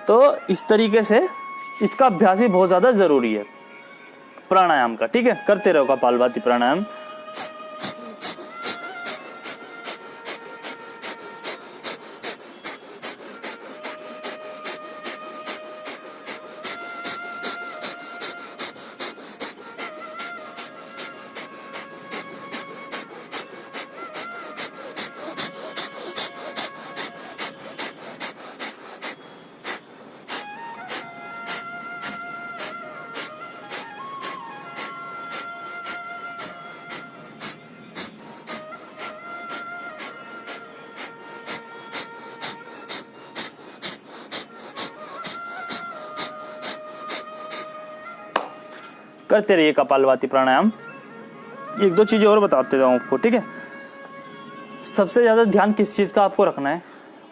तो इस तरीके से इसका अभ्यास भी बहुत ज़्यादा ज़रूरी है प्राणायाम का, ठीक है। करते रहो कपालभाति प्राणायाम। करते रहिए कपालभाति प्राणायाम। एक दो चीजें और बताते जाऊं आपको, ठीक है। सबसे ज्यादा ध्यान किस चीज का आपको रखना है?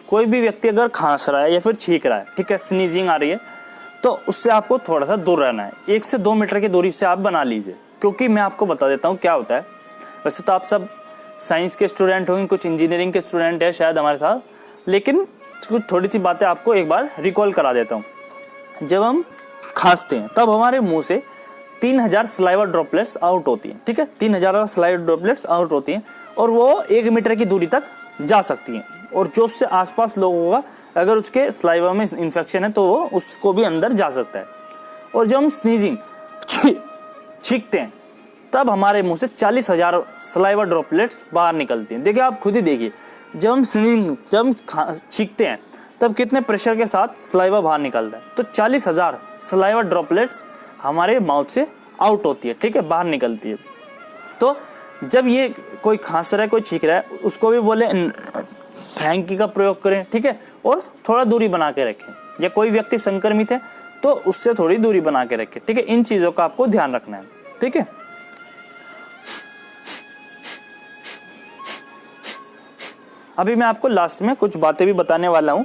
कोई भी व्यक्ति अगर खांस रहा है या फिर छींक रहा है, ठीक है, स्नीजिंग आ रही है, तो उससे आपको थोड़ा सा दूर रहना है। 1 से 2 मीटर की दूरी से आप बना लीजिए, क्योंकि मैं आपको बता देता हूँ क्या होता है। वैसे तो आप सब साइंस के स्टूडेंट होंगे, कुछ इंजीनियरिंग के स्टूडेंट है शायद हमारे साथ, लेकिन कुछ थोड़ी सी बातें आपको एक बार रिकॉल करा देता हूँ। जब हम खांसते हैं तब हमारे मुंह से 3000 सलाइवा ड्रॉपलेट्स आउट होती हैं, ठीक है। 3000 सलाइवा ड्रॉपलेट्स आउट होती हैं, और वो 1 मीटर की दूरी तक जा सकती हैं। और जो उससे आसपास लोगों का अगर उसके सलाइवा में इन्फेक्शन है तो वो उसको भी अंदर जा सकता है। और जब हम स्नीजिंग छींकते हैं तब हमारे मुंह से 40,000 सलाइवा ड्रॉपलेट्स बाहर निकलती हैं। देखिए आप खुद ही देखिए, जब हम छींकते हैं तब कितने प्रेशर के साथ सलाइवा बाहर निकलता है। तो 40,000 सलाइवा ड्रॉपलेट्स हमारे माउथ से आउट होती है, ठीक है, बाहर निकलती है। तो जब ये कोई खांस रहा है, कोई छींक रहा है, उसको भी बोले फ्रैंकी का प्रयोग करें, ठीक है, और थोड़ा दूरी बना के रखें। या कोई व्यक्ति संक्रमित है तो उससे थोड़ी दूरी बना के रखें, ठीक है। इन चीजों का आपको ध्यान रखना है, ठीक है। अभी मैं आपको लास्ट में कुछ बातें भी बताने वाला हूं,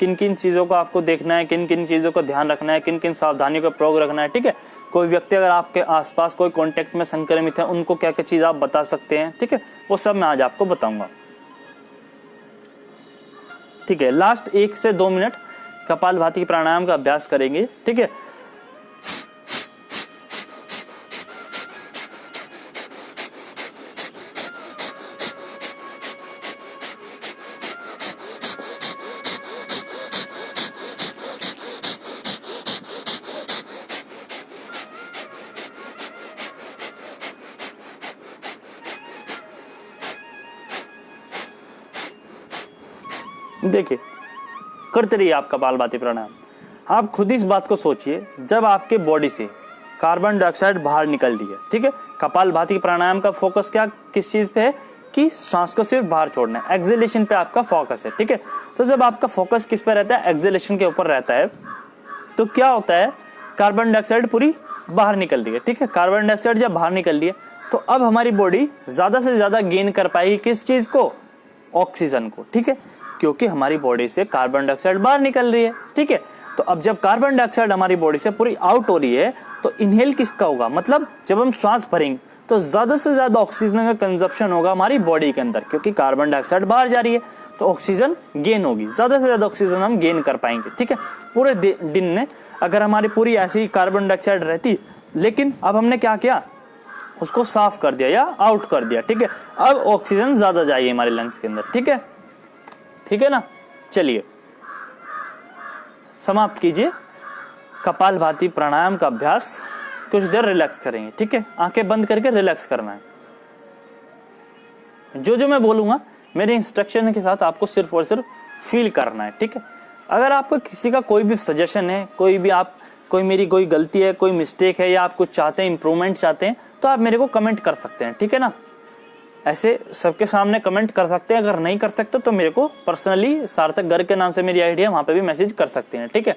किन किन चीजों को आपको देखना है, किन किन चीजों का ध्यान रखना है, किन किन सावधानियों का प्रयोग रखना है, ठीक है। कोई व्यक्ति अगर आपके आसपास कोई कांटेक्ट में संक्रमित है, उनको क्या क्या चीज आप बता सकते हैं, ठीक है, वो सब मैं आज आपको बताऊंगा, ठीक है। लास्ट 1 से 2 मिनट कपालभाति प्राणायाम का अभ्यास करेंगे, ठीक है। देखिए करते रहिए आप कपालभाति प्राणायाम। आप खुद ही इस बात को सोचिए, जब आपके बॉडी से कार्बन डाइऑक्साइड बाहर निकल रही है, ठीक है, कपालभाति प्राणायाम का फोकस क्या किस चीज पे है कि सांस को सिर्फ बाहर छोड़ना है, एक्सहेलेशन पे आपका फोकस है, ठीक है। तो जब आपका फोकस किस पे रहता है, एक्सहेलेशन के ऊपर रहता है, तो क्या होता है, कार्बन डाइऑक्साइड पूरी बाहर निकल रही है, ठीक है। कार्बन डाइऑक्साइड जब बाहर निकल रही है तो अब हमारी बॉडी ज्यादा से ज्यादा गेन कर पाएगी किस चीज को, ऑक्सीजन को, ठीक है, क्योंकि हमारी बॉडी से कार्बन डाइऑक्साइड बाहर निकल रही है, ठीक है। तो अब जब कार्बन डाइऑक्साइड हमारी बॉडी से पूरी आउट हो रही है तो इनहेल किसका होगा, मतलब जब हम श्वास भरेंगे तो ज्यादा से ज्यादा ऑक्सीजन का कंजप्शन होगा हमारी बॉडी के अंदर, क्योंकि कार्बन डाइऑक्साइड बाहर जा रही है तो ऑक्सीजन गेन होगी, ज्यादा से ज्यादा ऑक्सीजन हम गेन कर पाएंगे, ठीक है। पूरे दिन में अगर हमारी पूरी ऐसी कार्बन डाइऑक्साइड रहती, लेकिन अब हमने क्या किया, उसको साफ कर दिया या आउट कर दिया, ठीक है। अब ऑक्सीजन ज्यादा जाएगी हमारे लंग्स के अंदर, ठीक है, ठीक है ना। चलिए समाप्त कीजिए कपालभाति प्राणायाम का अभ्यास, कुछ देर रिलैक्स करेंगे, ठीक है। आंखें बंद करके रिलैक्स करना है। जो जो मैं बोलूंगा मेरे इंस्ट्रक्शन के साथ आपको सिर्फ और सिर्फ फील करना है, ठीक है। अगर आपको किसी का कोई भी सजेशन है, कोई मेरी कोई गलती है, कोई मिस्टेक है, या आप कुछ चाहते हैं, इंप्रूवमेंट चाहते हैं, तो आप मेरे को कमेंट कर सकते हैं, ठीक है ना। ऐसे सबके सामने कमेंट कर सकते हैं। अगर नहीं कर सकते तो मेरे को पर्सनली सार्थक गर्ग के नाम से मेरी आईडी है, वहां पे भी मैसेज कर सकते हैं, ठीक है।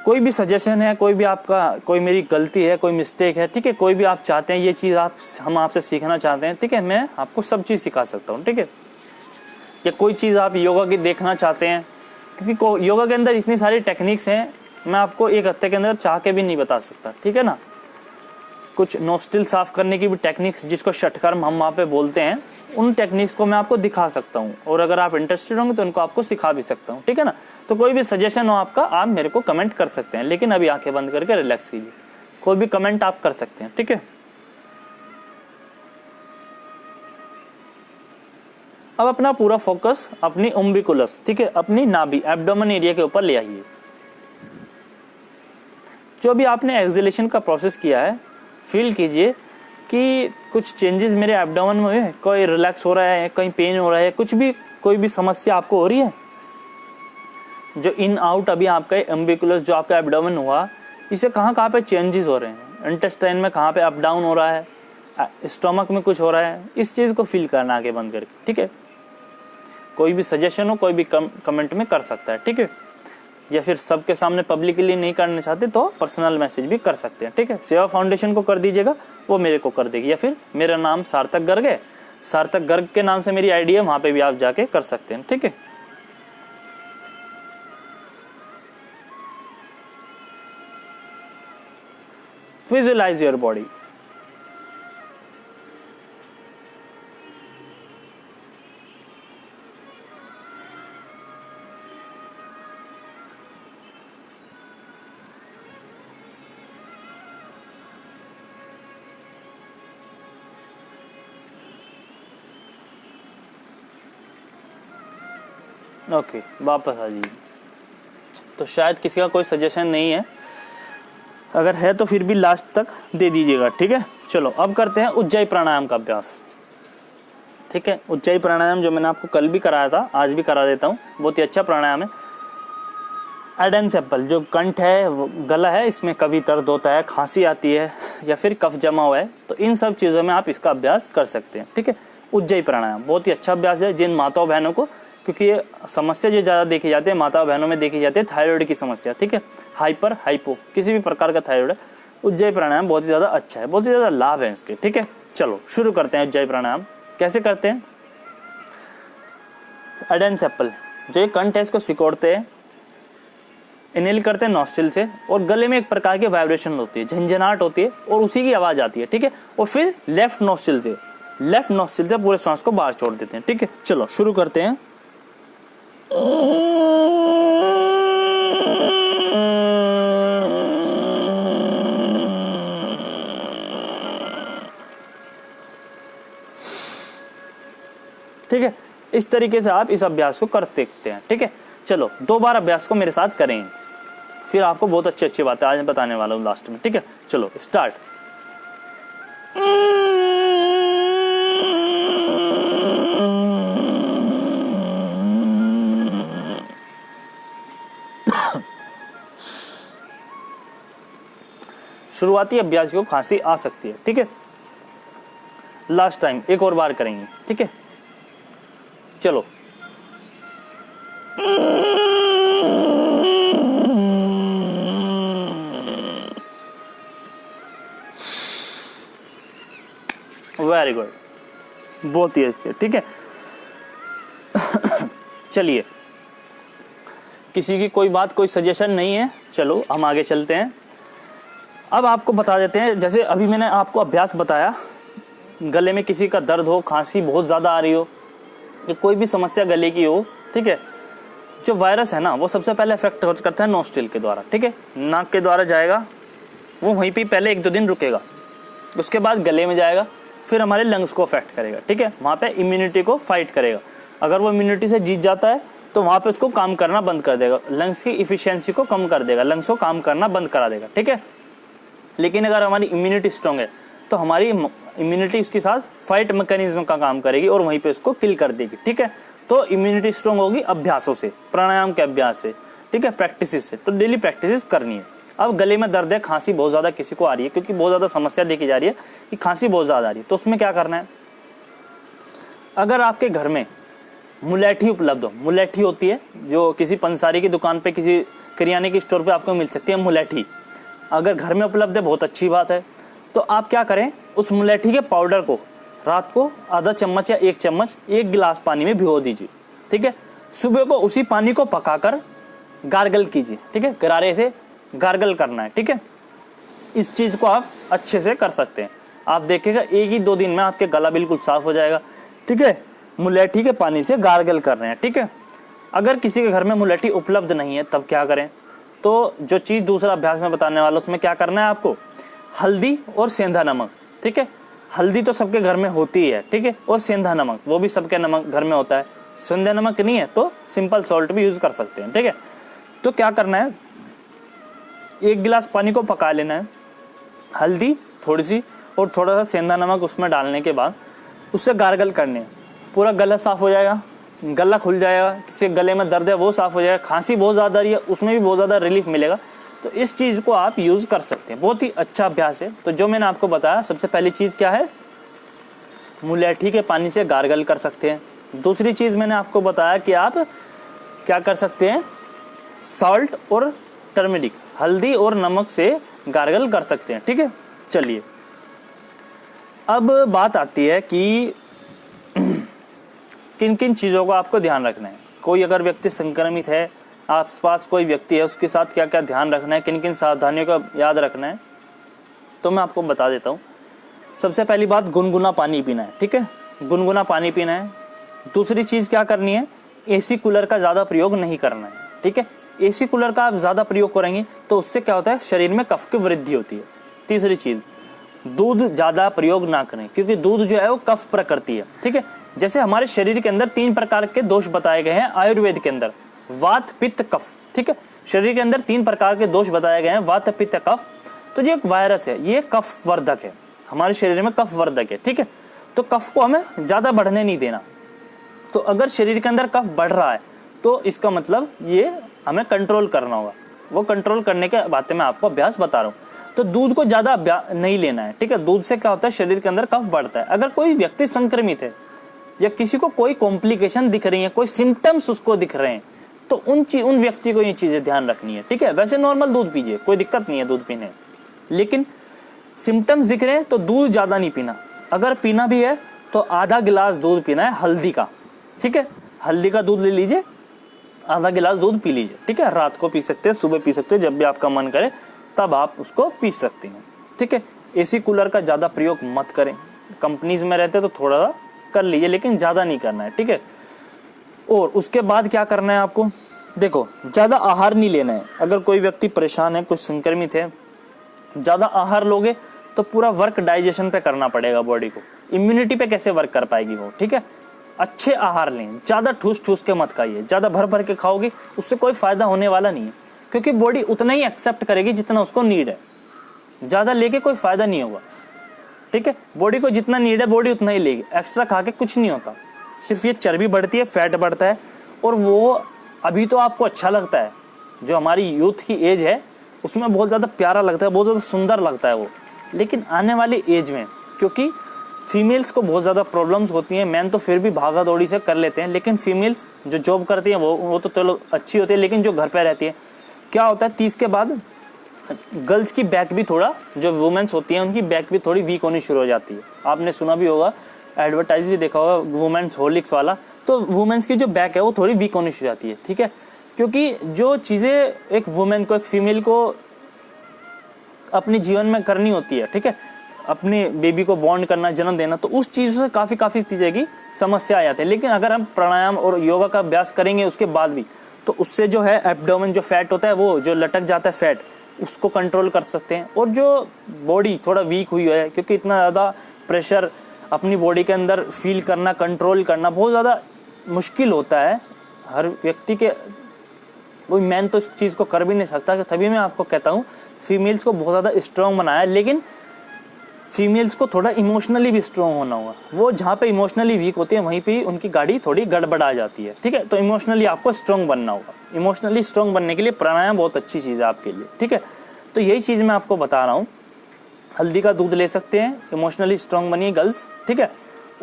कोई भी सजेशन है, कोई भी आपका कोई मेरी गलती है, कोई मिस्टेक है, ठीक है, कोई भी आप चाहते हैं ये चीज हम आपसे सीखना चाहते हैं, ठीक है, मैं आपको सब चीज सिखा सकता हूँ, ठीक है। या कोई चीज आप योगा की देखना चाहते हैं, क्योंकि योगा के अंदर इतनी सारी टेक्निक्स हैं, मैं आपको 1 हफ्ते के अंदर चाह के भी नहीं बता सकता, ठीक है ना। कुछ नोस्ट्रिल साफ करने की भी टेक्निक्स, जिसको षटकर्म हम वहाँ पे बोलते हैं, उन टेक्निक्स को मैं आपको दिखा सकता हूँ, और अगर आप इंटरेस्टेड होंगे तो उनको आपको सिखा भी सकता हूँ, ठीक है ना। तो कोई भी सजेशन हो आपका, आप मेरे को कमेंट कर सकते हैं, लेकिन अभी आंखें बंद करके रिलैक्स कीजिए। कोई भी कमेंट आप कर सकते हैं, ठीक है। अब अपना पूरा फोकस अपनी उम्बिकुलस, ठीक है, अपनी नाभि एब्डोमेन एरिया के ऊपर ले आइए। जो भी आपने एक्सहेलेशन का प्रोसेस किया है, फील कीजिए कि कुछ चेंजेस मेरे एब्डोमेन में हुए, कोई रिलैक्स हो रहा है, कहीं पेन हो रहा है, कुछ भी कोई भी समस्या आपको हो रही है। जो इन आउट अभी आपका एम्बिकुलस जो आपका एब्डोमेन हुआ, इसे कहाँ पे चेंजेस हो रहे हैं, इंटेस्टाइन में कहाँ पे अप डाउन हो रहा है, स्टोमक में कुछ हो रहा है, इस चीज़ को फील करना आगे बंद करके, ठीक है। कोई भी सजेशन हो कोई भी कमेंट में कर सकता है, ठीक है। या फिर सबके सामने पब्लिकली नहीं करना चाहते तो पर्सनल मैसेज भी कर सकते हैं, ठीक है। सेवा फाउंडेशन को कर दीजिएगा, वो मेरे को कर देगी, या फिर मेरा नाम सार्थक गर्ग है, सार्थक गर्ग के नाम से मेरी आईडी है, वहां पे भी आप जाके कर सकते हैं, ठीक है। Visualise your body. ओके, वापस आ जाइए। तो शायद किसी का कोई सजेशन नहीं है, अगर है तो फिर भी लास्ट तक दे दीजिएगा, ठीक है। चलो अब करते हैं उज्जाई प्राणायाम का अभ्यास, ठीक है। उज्जाई प्राणायाम जो मैंने आपको कल भी कराया था, आज भी करा देता हूँ, बहुत ही अच्छा प्राणायाम है। एडम्स एप्पल, जो कंठ है, गला है, इसमें कभी दर्द होता है, खांसी आती है या फिर कफ जमा हुआ है, तो इन सब चीज़ों में आप इसका अभ्यास कर सकते हैं, ठीक है। उज्जाई प्राणायाम बहुत ही अच्छा अभ्यास है जिन माताओं बहनों को, क्योंकि ये समस्या जो ज़्यादा देखी जाती है माताओं बहनों में देखी जाती है थायराइड की समस्या, ठीक है। हाइपर हाइपो किसी भी प्रकार का थायराइड है, उज्जाई प्राणायाम बहुत ही ज़्यादा अच्छा है, बहुत ही ज़्यादा लाभ है इसके, ठीक है। चलो शुरू करते हैं उज्जाई प्राणायाम। कैसे करते हैं? एडम्स एप्पल, जो ये कंठ है इसको सिकोड़ते हैं, इनहेल करते हैं नॉस्ट्रिल से, और गले में एक प्रकार की वाइब्रेशन होती है, झंझनाहट होती है और उसी की आवाज़ आती है, ठीक है। और फिर लेफ्ट नॉस्ट्रिल से पूरे सांस को बाहर छोड़ देते हैं, ठीक है। चलो शुरू करते हैं। ठीक है, इस तरीके से आप इस अभ्यास को कर सकते हैं, ठीक है। चलो 2 बार अभ्यास को मेरे साथ करें, फिर आपको बहुत अच्छी अच्छी बातें आज बताने वाला हूँ लास्ट में, ठीक है। चलो स्टार्ट। शुरुआती अभ्यास को खांसी आ सकती है, ठीक है। लास्ट टाइम एक और बार करेंगे, ठीक है। चलो वेरी गुड, बहुत ही अच्छे, ठीक है। चलिए, किसी की कोई बात, कोई सजेशन नहीं है, चलो हम आगे चलते हैं। अब आपको बता देते हैं, जैसे अभी मैंने आपको अभ्यास बताया, गले में किसी का दर्द हो, खांसी बहुत ज़्यादा आ रही हो, या कोई भी समस्या गले की हो, ठीक है। जो वायरस है ना, वो सबसे पहले अफेक्ट करता है नोस्ट्रिल के द्वारा, ठीक है। नाक के द्वारा जाएगा, वो वहीं पे पहले 1-2 दिन रुकेगा, उसके बाद गले में जाएगा, फिर हमारे लंग्स को अफेक्ट करेगा, ठीक है। वहाँ पे इम्यूनिटी को फाइट करेगा, अगर वो इम्यूनिटी से जीत जाता है तो वहाँ पे उसको काम करना बंद कर देगा, लंग्स की इफिशियंसी को कम कर देगा, लंग्स को काम करना बंद करा देगा, ठीक है। लेकिन अगर हमारी इम्यूनिटी स्ट्रॉन्ग है तो हमारी इम्यूनिटी उसके साथ फाइट मैकेनिज्म का काम करेगी और वहीं पे उसको किल कर देगी, ठीक है। तो इम्यूनिटी स्ट्रॉन्ग होगी अभ्यासों से, प्राणायाम के अभ्यास से, ठीक है, प्रैक्टिस से। तो डेली प्रैक्टिस करनी है। अब गले में दर्द है, खांसी बहुत ज़्यादा किसी को आ रही है, क्योंकि बहुत ज़्यादा समस्या देखी जा रही है कि खांसी बहुत ज़्यादा आ रही है, तो उसमें क्या करना है? अगर आपके घर में मुलैठी उपलब्ध हो, मुलैठी होती है जो किसी पंसारी की दुकान पे, किसी किराने की स्टोर पे आपको मिल सकती है मुलैठी, अगर घर में उपलब्ध है बहुत अच्छी बात है। तो आप क्या करें, उस मुलैठी के पाउडर को रात को आधा चम्मच या 1 चम्मच 1 गिलास पानी में भिगो दीजिए, ठीक है। सुबह को उसी पानी को पकाकर गार्गल कीजिए, ठीक है, गरारे से गार्गल करना है, ठीक है। इस चीज़ को आप अच्छे से कर सकते हैं, आप देखिएगा 1 ही 2 दिन में आपके गला बिल्कुल साफ हो जाएगा, ठीक है। मुलैठी के पानी से गार्गल कर रहे हैं, ठीक है। अगर किसी के घर में मुलैठी उपलब्ध नहीं है तब क्या करें? तो जो चीज़ दूसरा अभ्यास में बताने वाला उसमें क्या करना है आपको, हल्दी और सेंधा नमक, ठीक है। हल्दी तो सबके घर में होती है, ठीक है, और सेंधा नमक वो भी सबके नमक घर में होता है। सेंधा नमक नहीं है तो सिंपल सॉल्ट भी यूज़ कर सकते हैं, ठीक है। तो क्या करना है, 1 गिलास पानी को पका लेना है, हल्दी थोड़ी सी और थोड़ा सा सेंधा नमक उसमें डालने के बाद उससे गार्गल करने हैं, पूरा गला साफ़ हो जाएगा, गला खुल जाएगा, किसी गले में दर्द है वो साफ़ हो जाएगा, खांसी बहुत ज़्यादा रही है उसमें भी बहुत ज़्यादा रिलीफ मिलेगा। तो इस चीज़ को आप यूज़ कर सकते हैं, बहुत ही अच्छा अभ्यास है। तो जो मैंने आपको बताया, सबसे पहली चीज़ क्या है, मुलैठी के पानी से गार्गल कर सकते हैं। दूसरी चीज़ मैंने आपको बताया कि आप क्या कर सकते हैं, सॉल्ट और टर्मरिक, हल्दी और नमक से गार्गल कर सकते हैं, ठीक है। चलिए अब बात आती है कि किन किन चीज़ों का आपको ध्यान रखना है। कोई अगर व्यक्ति संक्रमित है, आसपास कोई व्यक्ति है, उसके साथ क्या क्या ध्यान रखना है, किन किन सावधानियों का याद रखना है, तो मैं आपको बता देता हूँ। सबसे पहली बात, गुनगुना पानी पीना है, ठीक है, गुनगुना पानी पीना है। दूसरी चीज़ क्या करनी है, एसी कूलर का ज़्यादा प्रयोग नहीं करना है, ठीक है। एसी कूलर का आप ज़्यादा प्रयोग करेंगे तो उससे क्या होता है, शरीर में कफ की वृद्धि होती है। तीसरी चीज़, दूध ज़्यादा प्रयोग ना करें, क्योंकि दूध जो है वो कफ प्रकृति है, ठीक है। जैसे हमारे शरीर के अंदर 3 प्रकार के दोष बताए गए हैं आयुर्वेद के अंदर, वात पित्त कफ, ठीक है। शरीर के अंदर 3 प्रकार के दोष बताए गए हैं, वात पित्त कफ। तो ये एक वायरस है, ये कफ वर्धक है, हमारे शरीर में कफ वर्धक है, ठीक है। तो कफ को हमें ज़्यादा बढ़ने नहीं देना। तो अगर शरीर के अंदर कफ बढ़ रहा है तो इसका मतलब ये हमें कंट्रोल करना होगा। वो कंट्रोल करने के बातें मैं आपको अभ्यास बता रहा हूँ। तो दूध को ज़्यादा नहीं लेना है, ठीक है। दूध से क्या होता है, शरीर के अंदर कफ बढ़ता है। अगर कोई व्यक्ति संक्रमित है या किसी को कोई कॉम्प्लिकेशन दिख रही है, कोई सिम्टम्स उसको दिख रहे हैं, तो उन व्यक्ति को ये चीज़ें ध्यान रखनी है, ठीक है। वैसे नॉर्मल दूध पीजिए, कोई दिक्कत नहीं है दूध पीने, लेकिन सिम्टम्स दिख रहे हैं तो दूध ज़्यादा नहीं पीना। अगर पीना भी है तो आधा गिलास दूध पीना है हल्दी का, ठीक है। हल्दी का दूध ले लीजिए, आधा गिलास दूध पी लीजिए, ठीक है। रात को पी सकते हैं, सुबह पी सकते हैं, जब भी आपका मन करे तब आप उसको पी सकते हैं, ठीक है। एसी कूलर का ज़्यादा प्रयोग मत करें। कंपनीज में रहते तो थोड़ा सा कर लीजिए, लेकिन ज़्यादा नहीं करना है, ठीक है। और उसके बाद क्या करना है आपको, देखो ज़्यादा आहार नहीं लेना है। अगर कोई व्यक्ति परेशान है, कुछ संक्रमित है, ज़्यादा आहार लोगे तो पूरा वर्क डाइजेशन पे करना पड़ेगा बॉडी को, इम्यूनिटी पे कैसे वर्क कर पाएगी वो, ठीक है। अच्छे आहार लें, ज़्यादा ठूस ठूस के मत खाइए। ज़्यादा भर भर के खाओगे उससे कोई फ़ायदा होने वाला नहीं है, क्योंकि बॉडी उतना ही एक्सेप्ट करेगी जितना उसको नीड है। ज़्यादा लेके कोई फ़ायदा नहीं होगा, ठीक है। बॉडी को जितना नीड है बॉडी उतना ही लेगी, एक्स्ट्रा खा के कुछ नहीं होता। सिर्फ ये चर्बी बढ़ती है, फैट बढ़ता है, और वो अभी तो आपको अच्छा लगता है, जो हमारी यूथ की एज है उसमें बहुत ज़्यादा प्यारा लगता है, बहुत ज़्यादा सुंदर लगता है वो। लेकिन आने वाली एज में, क्योंकि फीमेल्स को बहुत ज़्यादा प्रॉब्लम्स होती हैं, मैन तो फिर भी भागा दौड़ी से कर लेते हैं, लेकिन फीमेल्स जो जॉब करती हैं वो तो चलो अच्छी होती है, लेकिन जो घर पे रहती है, क्या होता है 30 के बाद गर्ल्स की बैक भी थोड़ा, जो वुमेन्स होती हैं उनकी बैक भी थोड़ी वीक होनी शुरू हो जाती है। आपने सुना भी होगा, एडवर्टाइज भी देखा होगा वुमेन्स हॉर्लिक्स वाला, तो वुमेन्स की जो बैक है वो थोड़ी वीक होनी शुरू हो जाती है, ठीक है। क्योंकि जो चीज़ें एक वुमेन को, एक फीमेल को अपने जीवन में करनी होती है, ठीक है, अपने बेबी को बॉन्ड करना, जन्म देना, तो उस चीज़ से काफ़ी चीज़ें की समस्या आ जाती है। लेकिन अगर हम प्राणायाम और योगा का अभ्यास करेंगे उसके बाद भी, तो उससे जो है एब्डोमेन जो फैट होता है, वो जो लटक जाता है फैट, उसको कंट्रोल कर सकते हैं। और जो बॉडी थोड़ा वीक हुई है, क्योंकि इतना ज़्यादा प्रेशर अपनी बॉडी के अंदर फील करना, कंट्रोल करना बहुत ज़्यादा मुश्किल होता है हर व्यक्ति के। कोई मैन तो इस चीज़ को कर भी नहीं सकता। तभी मैं आपको कहता हूँ फीमेल्स को बहुत ज़्यादा स्ट्रॉन्ग बनाया, लेकिन फीमेल्स को थोड़ा इमोशनली भी स्ट्रॉन्ग होना होगा। वो जहाँ पे इमोशनली वीक होती है वहीं पे ही उनकी गाड़ी थोड़ी गड़बड़ा जाती है, ठीक है। तो इमोशनली आपको स्ट्रॉन्ग बनना होगा। इमोशनली स्ट्रॉन्ग बनने के लिए प्राणायाम बहुत अच्छी चीज़ है आपके लिए, ठीक है। तो यही चीज़ मैं आपको बता रहा हूँ। हल्दी का दूध ले सकते हैं, इमोशनली स्ट्रॉन्ग बनिए गर्ल्स, ठीक है।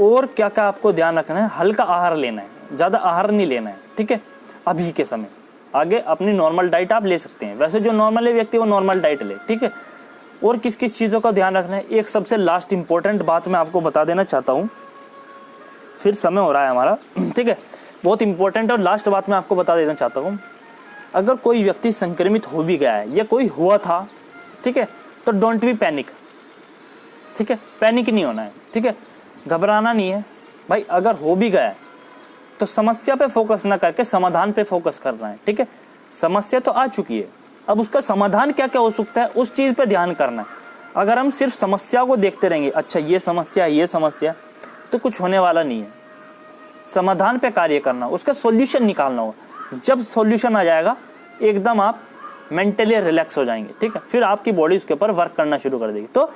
और क्या क्या आपको ध्यान रखना है, हल्का आहार लेना है, ज़्यादा आहार नहीं लेना है, ठीक है। अभी के समय आगे अपनी नॉर्मल डाइट आप ले सकते हैं, वैसे जो नॉर्मल व्यक्ति वो नॉर्मल डाइट ले, ठीक है। और किस किस चीज़ों का ध्यान रखना है, एक सबसे लास्ट इंपॉर्टेंट बात मैं आपको बता देना चाहता हूँ, फिर समय हो रहा है हमारा, ठीक है। बहुत इंपॉर्टेंट और लास्ट बात मैं आपको बता देना चाहता हूँ। अगर कोई व्यक्ति संक्रमित हो भी गया है या कोई हुआ था, ठीक है, तो डोंट बी पैनिक, ठीक है। पैनिक नहीं होना है, ठीक है, घबराना नहीं है भाई। अगर हो भी गया है तो समस्या पे फोकस ना करके समाधान पे फोकस करना है, ठीक है। समस्या तो आ चुकी है, अब उसका समाधान क्या क्या हो सकता है उस चीज़ पे ध्यान करना है। अगर हम सिर्फ समस्या को देखते रहेंगे, अच्छा ये समस्या है, ये समस्या, तो कुछ होने वाला नहीं है। समाधान पे कार्य करना, उसका सॉल्यूशन निकालना होगा। जब सॉल्यूशन आ जाएगा एकदम आप मेंटली रिलैक्स हो जाएंगे, ठीक है। फिर आपकी बॉडी उसके ऊपर वर्क करना शुरू कर देगी। तो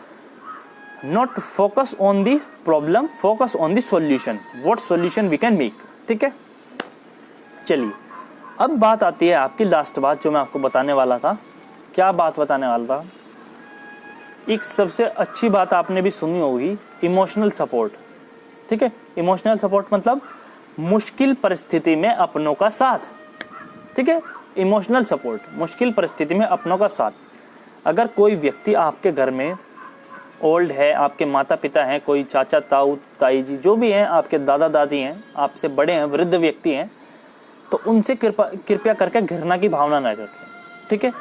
not focus on the problem, focus on the solution, what solution we can make, ठीक है। चलिए अब बात आती है आपकी लास्ट बात जो मैं आपको बताने वाला था। क्या बात बताने वाला था, एक सबसे अच्छी बात आपने भी सुनी होगी, इमोशनल सपोर्ट, ठीक है। इमोशनल सपोर्ट मतलब मुश्किल परिस्थिति में अपनों का साथ, ठीक है। इमोशनल सपोर्ट, मुश्किल परिस्थिति में अपनों का साथ। अगर कोई व्यक्ति आपके घर में ओल्ड है, आपके माता पिता हैं, कोई चाचा ताऊ ताई जी जो भी हैं, आपके दादा दादी हैं, आपसे बड़े हैं, वृद्ध व्यक्ति हैं, तो उनसे कृपया करके घृणा की भावना ना रखें, ठीक है।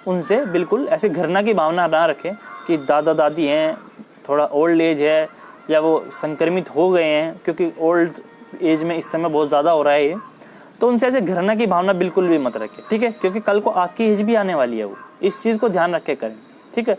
उनसे बिल्कुल ऐसे घृणा की भावना ना रखें कि दादा दादी हैं, थोड़ा ओल्ड एज है या वो संक्रमित हो गए हैं, क्योंकि ओल्ड एज में इस समय बहुत ज़्यादा हो रहा है ये, तो उनसे ऐसे घृणा की भावना बिल्कुल भी मत रखें, ठीक है। क्योंकि कल को आपकी एज भी आने वाली है, वो इस चीज़ को ध्यान रख के करें, ठीक है।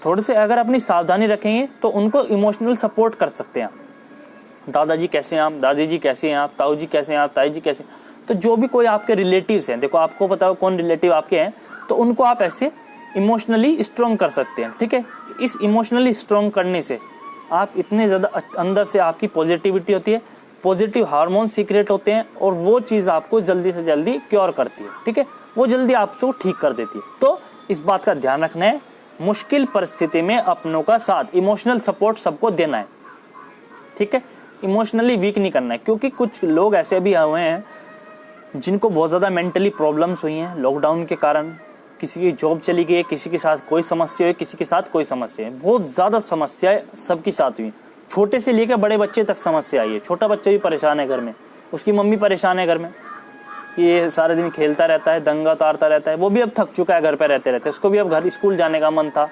थोड़े से अगर अपनी सावधानी रखेंगे तो उनको इमोशनल सपोर्ट कर सकते हैं आप। दादाजी कैसे हैं आप, दादी जी कैसे हैं आप, ताऊ जी कैसे हैं आप, ताई जी कैसे हैं, तो जो भी कोई आपके रिलेटिव्स हैं, देखो आपको पता हो कौन रिलेटिव आपके हैं, तो उनको आप ऐसे इमोशनली स्ट्रॉन्ग कर सकते हैं, ठीक है। इस इमोशनली स्ट्रॉन्ग करने से आप इतने ज़्यादा अंदर से आपकी पॉजिटिविटी होती है, पॉजिटिव हार्मोन सीक्रेट होते हैं और वो चीज़ आपको जल्दी से जल्दी क्योर करती है, ठीक है, वो जल्दी आपको ठीक कर देती है। तो इस बात का ध्यान रखना है, मुश्किल परिस्थिति में अपनों का साथ, इमोशनल सपोर्ट सबको देना है, ठीक है। इमोशनली वीक नहीं करना है, क्योंकि कुछ लोग ऐसे भी हुए हैं जिनको बहुत ज़्यादा मेंटली प्रॉब्लम्स हुई हैं लॉकडाउन के कारण। किसी की जॉब चली गई है, किसी के साथ कोई समस्या है, किसी के साथ कोई समस्या है, बहुत ज़्यादा समस्याएं सबके साथ हुई। छोटे से लेकर बड़े बच्चे तक समस्या आई है। छोटा बच्चा भी परेशान है घर में, उसकी मम्मी परेशान है घर में, ये सारे दिन खेलता रहता है, दंगा तारता रहता है, वो भी अब थक चुका है घर पे रहते रहते, उसको भी अब घर स्कूल जाने का मन था।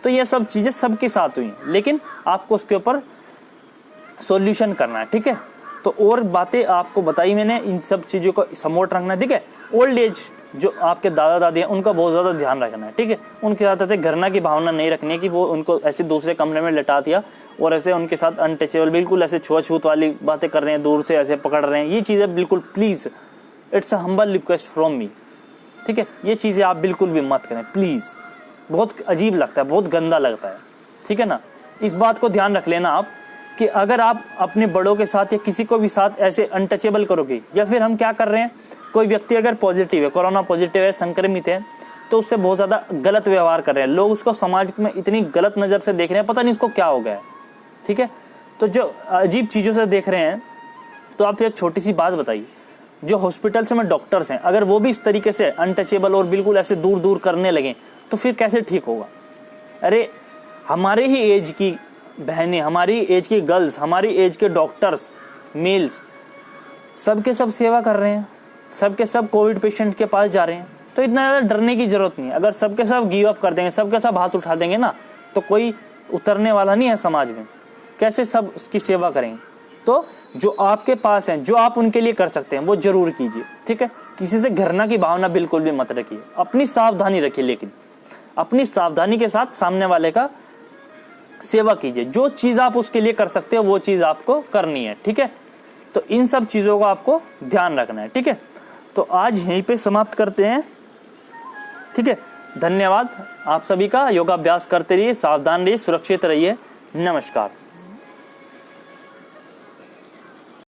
तो ये सब चीज़ें सबके साथ हुई, लेकिन आपको उसके ऊपर सॉल्यूशन करना है, ठीक है। तो और बातें आपको बताई मैंने, इन सब चीज़ों को समोट रखना है, ठीक है। ओल्ड एज जो आपके दादा दादी हैं उनका बहुत ज़्यादा ध्यान रखना है, ठीक है। उनके साथ ऐसे घरना की भावना नहीं रखनी है कि वो उनको ऐसे दूसरे कमरे में लिटा दिया और ऐसे उनके साथ अनटचेबल, बिल्कुल ऐसे छुआछूत वाली बातें कर रहे हैं, दूर से ऐसे पकड़ रहे हैं, ये चीज़ें बिल्कुल please, it's a humble request from me, ठीक है। ये चीज़ें आप बिल्कुल भी मत करें प्लीज़, बहुत अजीब लगता है, बहुत गंदा लगता है, ठीक है ना। इस बात को ध्यान रख लेना आप कि अगर आप अपने बड़ों के साथ या किसी को भी साथ ऐसे अनटचेबल करोगे, या फिर हम क्या कर रहे हैं, कोई व्यक्ति अगर पॉजिटिव है, कोरोना पॉजिटिव है, संक्रमित है, तो उससे बहुत ज़्यादा गलत व्यवहार कर रहे हैं लोग, उसको समाज में इतनी गलत नज़र से देख रहे हैं, पता नहीं उसको क्या हो गया है, ठीक है। तो जो अजीब चीज़ों से देख रहे हैं, तो आप एक छोटी सी बात बताइए, जो हॉस्पिटल्स में डॉक्टर्स हैं, अगर वो भी इस तरीके से अनटचेबल और बिल्कुल ऐसे दूर दूर करने लगे तो फिर कैसे ठीक होगा। अरे हमारे ही एज की बहनें, हमारी एज की गर्ल्स, हमारी एज के डॉक्टर्स, मेल्स, सबके सब सेवा कर रहे हैं, सबके सब कोविड पेशेंट के पास जा रहे हैं, तो इतना ज़्यादा डरने की ज़रूरत नहीं है। अगर सबके सब गिव अप कर देंगे, सबके सब हाथ उठा देंगे ना, तो कोई उतरने वाला नहीं है समाज में, कैसे सब उसकी सेवा करेंगे। तो जो आपके पास हैं, जो आप उनके लिए कर सकते हैं, वो जरूर कीजिए, ठीक है। किसी से घृणा की भावना बिल्कुल भी मत रखिए, अपनी सावधानी रखिए, लेकिन अपनी सावधानी के साथ सामने वाले का सेवा कीजिए। जो चीज़ आप उसके लिए कर सकते हो वो चीज़ आपको करनी है, ठीक है। तो इन सब चीज़ों का आपको ध्यान रखना है, ठीक है। तो आज यहीं पे समाप्त करते हैं, ठीक है। धन्यवाद आप सभी का। योगाभ्यास करते रहिए, सावधान रहिए, सुरक्षित रहिए। नमस्कार।